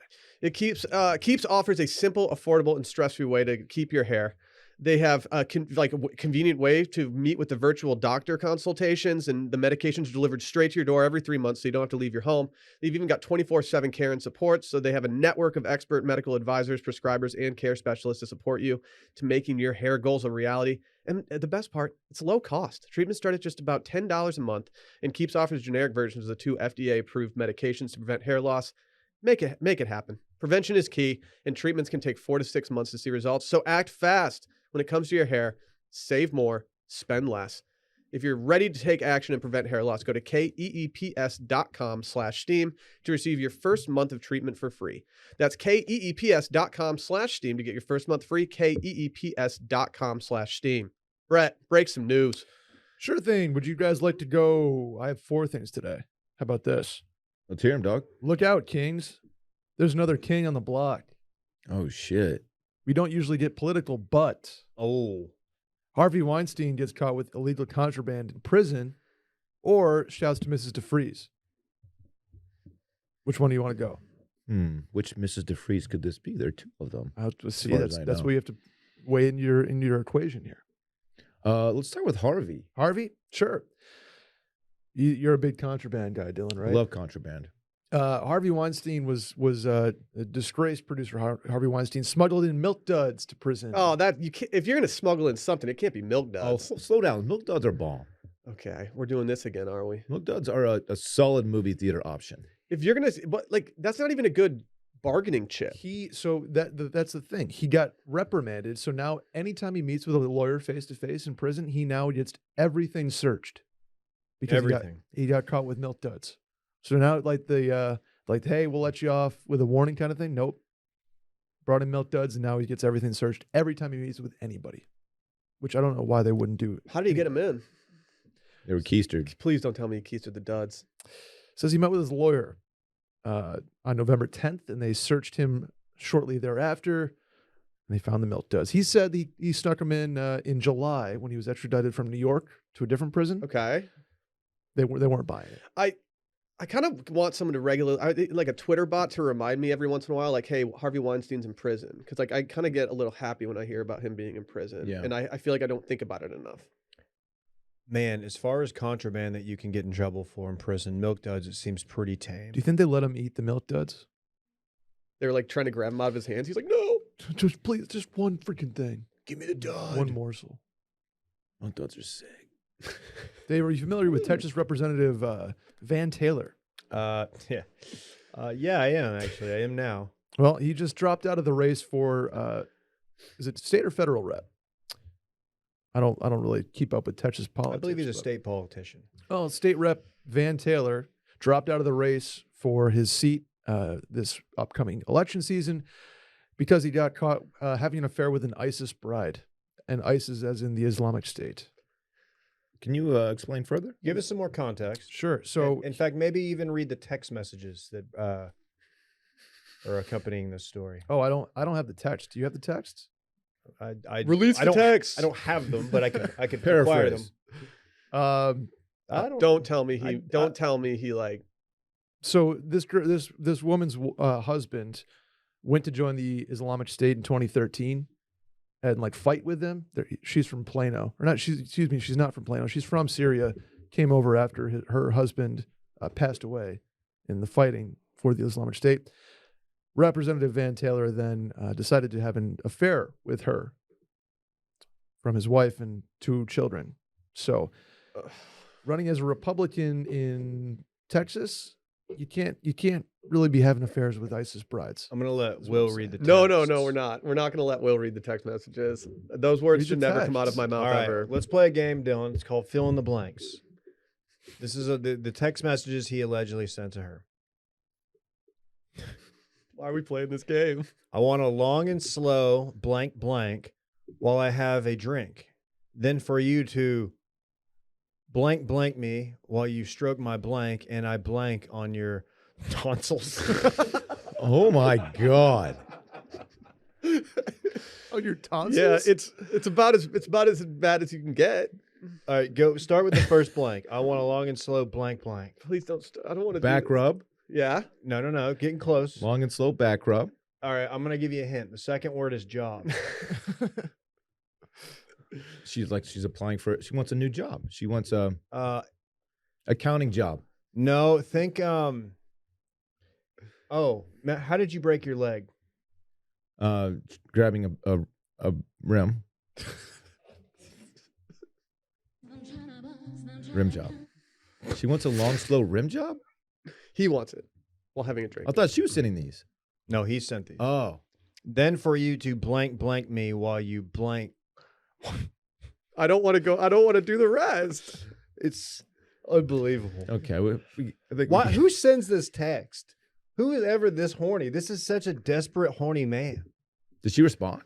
Keeps offers a simple, affordable, and stress-free way to keep your hair. They have a convenient way to meet with the virtual doctor consultations, and the medications are delivered straight to your door every 3 months, so you don't have to leave your home. They've even got 24/7 care and support, so they have a network of expert medical advisors, prescribers, and care specialists to support you to making your hair goals a reality. And the best part, it's low cost. Treatments start at just about $10 a month, and Keeps offers generic versions of the 2 FDA-approved medications to prevent hair loss. Make it happen. Prevention is key, and treatments can take 4 to 6 months to see results. So act fast when it comes to your hair. Save more, spend less. If you're ready to take action and prevent hair loss, go to keeps.com/steam to receive your first month of treatment for free. That's keeps.com/steam to get your first month free. keeps.com/steam. Brett, break some news. Sure thing. Would you guys like to go? I have 4 things today. How about this? Let's hear him, dog. Look out, Kings. There's another king on the block. Oh, shit. We don't usually get political, but Oh. Harvey Weinstein gets caught with illegal contraband in prison or shouts to Mrs. DeFreeze. Which one do you want to go? Which Mrs. DeFreeze could this be? There are 2 of them. Let's see. far That's as I that's know. what you have to weigh in your equation here. Let's start with Harvey. Harvey? Sure. You're a big contraband guy, Dylan, right? Love contraband. Harvey Weinstein was a disgraced producer. Harvey Weinstein smuggled in milk duds to prison. Oh, that you can't, if you're going to smuggle in something, it can't be milk Oh, duds. slow down. Milk duds are bomb. Okay, we're doing this again, are we? Milk duds are a solid movie theater option. If you're gonna, but like that's not even a good bargaining chip. That's the thing. He got reprimanded. So now anytime he meets with a lawyer face to face in prison, he now gets everything searched. Because Everything. he got caught with milk duds. So now like hey, we'll let you off with a warning kind of thing. Nope. Brought in milk duds and now he gets everything searched every time he meets with anybody. Which I don't know why they wouldn't do. How did he get him in? They were keistered. Please don't tell me he keistered the duds. Says he met with his lawyer on November 10th, and they searched him shortly thereafter, and they found the milk duds. He said he snuck him in July when he was extradited from New York to a different prison. Okay. They weren't buying it. I kind of want someone to like a Twitter bot to remind me every once in a while, like, hey, Harvey Weinstein's in prison. Because like I kind of get a little happy when I hear about him being in prison. Yeah. And I feel like I don't think about it enough. Man, as far as contraband that you can get in trouble for in prison, milk duds, it seems pretty tame. Do you think they let him eat the milk duds? They were like trying to grab him out of his hands. He's like, no. Just please, just one freaking thing. Give me the dud. One morsel. Milk duds are sick. Were you familiar with Texas Representative Van Taylor? Yeah. Yeah, I am actually. I am now. Well, he just dropped out of the race for is it state or federal rep? I don't really keep up with Texas politics. I believe he's a but- state politician. Well, State Rep Van Taylor dropped out of the race for his seat this upcoming election season because he got caught having an affair with an ISIS bride, and ISIS as in the Islamic State. Can you explain further? Give us some more context. Sure. So, in fact, maybe even read the text messages that are accompanying this story. I don't have the text. Do you have the text? I Release I the don't, text. I don't have them, but I could acquire them. Paraphrase. I Don't tell me he like. So this woman's husband went to join the Islamic State in 2013 and like fight with them. She's from Plano, or not? She's not from Plano. She's from Syria. Came over after her husband passed away in the fighting for the Islamic State. Representative Van Taylor then decided to have an affair with her from his wife and 2 children. So, running as a Republican in Texas, you can't really be having affairs with ISIS brides. I'm gonna let Will read the text. No, we're not. We're not going to let Will read the text messages. Those words Read should the never come out of text. my mouth All right, ever. let's play a game, Dylan. It's called Fill in the Blanks. This is the text messages he allegedly sent to her. Why are we playing this game? I want a long and slow blank blank while I have a drink. Then for you to blank blank me while you stroke my blank and I blank on your tonsils. Oh my God. Oh, your tonsils? Yeah, it's about as bad as you can get. All right, go start with the first blank. I want a long and slow blank blank. Please don't. I don't want to Back rub. Yeah. No. Getting close. Long and slow back rub. All right, I'm going to give you a hint. The second word is job. She's applying for it. She wants a new job. She wants a accounting job. No, think oh, Matt, how did you break your leg? Grabbing a rim. Rim job. She wants a long, slow rim job? He wants it while having a drink. I thought she was sending these. No, he sent these. Oh. Then for you to blank blank me while you blank. I don't want to go. I don't want to do the rest. It's unbelievable. Okay. I think Why? Who sends this text? Who is ever this horny? This is such a desperate, horny man. Did she respond?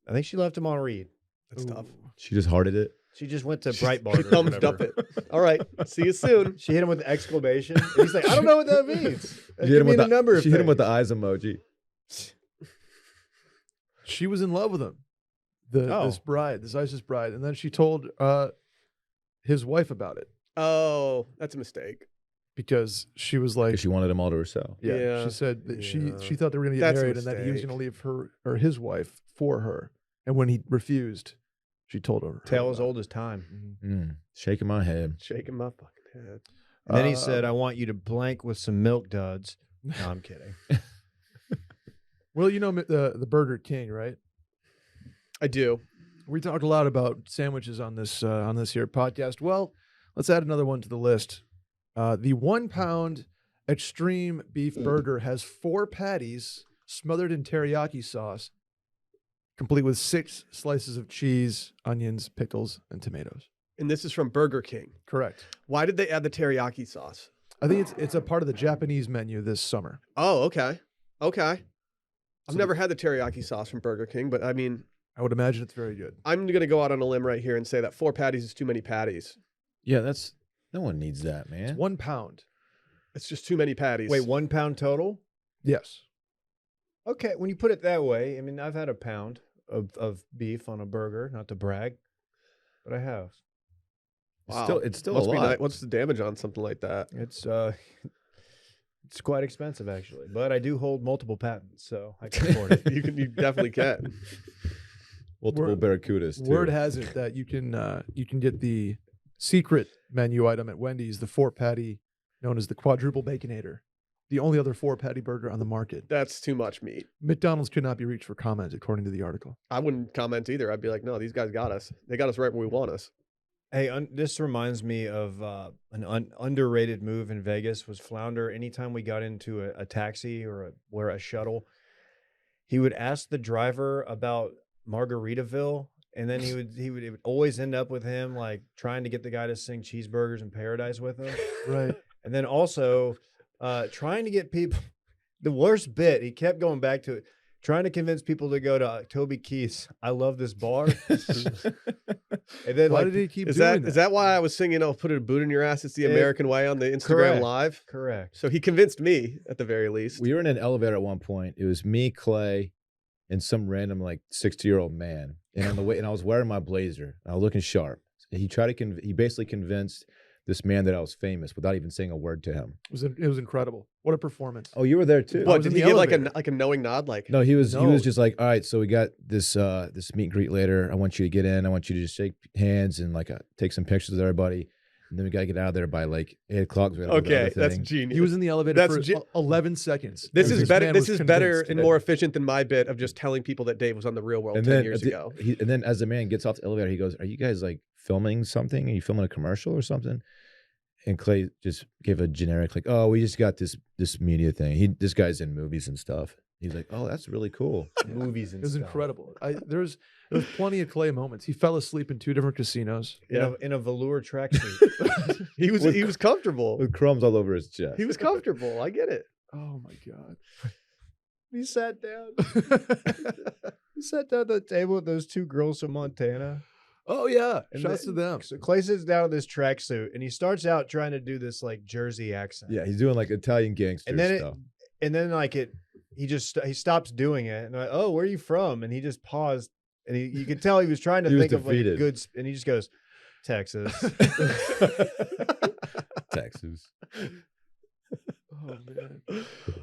I think she left him on read. That's tough. She just hearted it. She just went to Breitbart. She or thumbs whatever. up it. All right. See you soon. She hit him with the exclamation. And he's like, I don't know what that means. She Give me the number of She hit him with the things. eyes emoji. She was in love with him. This ISIS bride, and then she told his wife about it Oh, that's a mistake. because she was like, She wanted them all to herself. Yeah. she said that Yeah. she thought they were going to get That's a married and that he was mistake. going to leave her or his wife for her, and when he refused, she told her. Tale as about old as time. it. Shaking my head. Shaking my fucking head. And then he said, I want you to blank with some milk duds. No, I'm kidding. Well, you know the Burger King, right? I do. We talked a lot about sandwiches on this here podcast. Well, let's add another one to the list. The 1 pound extreme beef burger has 4 patties smothered in teriyaki sauce, complete with 6 slices of cheese, onions, pickles, and tomatoes. And this is from Burger King. Correct. Why did they add the teriyaki sauce? I think it's a part of the Japanese menu this summer. Oh, okay. Okay. I've So never had the teriyaki sauce from Burger King, but I mean, I would imagine it's very good. I'm going to go out on a limb right here and say that 4 patties is too many patties. Yeah, that's no one needs that, man. It's 1 pound. It's just too many patties. Wait, 1 pound total? Yes. Okay, when you put it that way, I mean, I've had a pound of beef on a burger, not to brag, but I have. Wow. It's still Must a be lot. nice. What's the damage on something like that? It's it's quite expensive actually, but I do hold multiple patents, so I can afford it. You definitely can. Multiple barracudas. Too. Word has it that you can get the secret menu item at Wendy's, the 4 patty known as the quadruple baconator, the only other 4 patty burger on the market. That's too much meat. McDonald's could not be reached for comment, according to the article. I wouldn't comment either. I'd be like, no, these guys got us. They got us right where we want us. Hey, this reminds me of an underrated move in Vegas was Flounder. Anytime we got into a taxi or a shuttle, he would ask the driver about Margaritaville, and then it would always end up with him like trying to get the guy to sing Cheeseburgers in Paradise with him. Right. And then also trying to get people, the worst bit, he kept going back to it, trying to convince people to go to Toby Keith's I Love This Bar. And then Why like, did he keep Is doing that why I was singing, "Oh, put a boot in your ass"? It's the American way on the Instagram correct. Live. correct. So he convinced me at the very least. We were in an elevator at one point. It was me, Clay, and some random like 60-year-old man. And on the way, and I was wearing my blazer. I was looking sharp. He tried to he basically convinced this man that I was famous without even saying a word to him. It was incredible. What a performance. Oh, you were there too. I What was did in he the give elevator. like a knowing nod? Like No, he was No. just like, all right, so we got this this meet and greet later. I want you to get in. I want you to just shake hands and like take some pictures with everybody. And then we gotta get out of there by like 8 o'clock. We gotta go to the okay, other that's thing. genius. He was in the elevator That's for ge- 11 seconds. This and is better. man This was is better convinced. and more efficient than my bit of just telling people that Dave was on the Real World 10 years ago. And then as the man gets off the elevator, he goes, "Are you guys like filming something? Are you filming a commercial or something?" And Clay just gave a generic like, "Oh, we just got this media thing. This guy's in movies and stuff." He's like, "Oh, that's really cool." Movies It and was stuff. incredible. There's plenty of Clay moments. He fell asleep in 2 different casinos. In a velour tracksuit. He was comfortable. With crumbs all over his chest. He was comfortable. I get it. Oh my God. He sat down. He sat down at the table with those 2 girls from Montana. Oh yeah. And Shouts to them. So Clay sits down in this tracksuit and he starts out trying to do this like Jersey accent. Yeah, he's doing like Italian gangster And then stuff. he stops doing it and they're like, "Oh, where are you from?" And he just paused and you could tell he was trying to He was think of like a defeated. good and he just goes, "Texas." Texas. Oh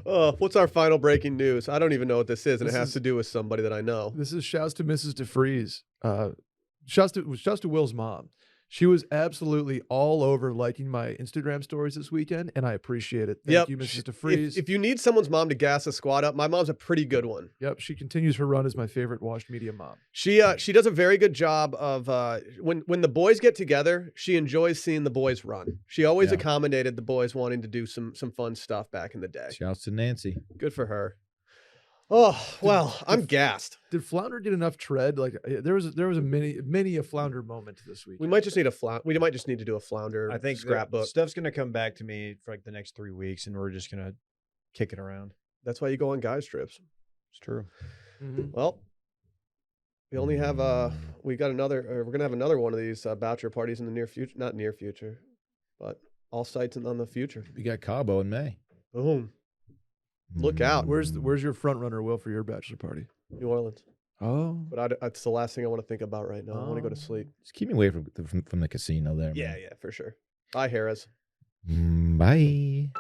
man. What's our final breaking news? I don't even know what this is, and This it has is- to do with somebody that I know. This is shouts to Mrs. DeFreeze. Shouts to Will's mom. She was absolutely all over liking my Instagram stories this weekend, and I appreciate it. Thank you, Mrs. DeFreeze. If you need someone's mom to gas a squad up, my mom's a pretty good one. Yep, she continues her run as my favorite washed media mom. She does a very good job of when the boys get together, she enjoys seeing the boys run. She always Yeah. accommodated the boys wanting to do some fun stuff back in the day. Shouts to Nancy. Good for her. Oh, well, I'm gassed. Did Flounder get enough tread? Like there was a many a Flounder moment this week. We might just need we might just need to do a flounder I think scrapbook. stuff's gonna come back to me for like the next 3 weeks and we're just gonna kick it around. That's why you go on guys trips. It's true. Mhm. Well, we only have we're gonna have another one of these bachelor parties in the near future. Not near future, but all sights on the future. We got Cabo in May. Boom. Look out. Where's your front runner, Will, for your bachelor party? New Orleans. Oh, But it's the last thing I want to think about right now. I want to go to sleep. Just keep me away from the casino there. Yeah, man. yeah, for sure. Bye, Harris. Bye.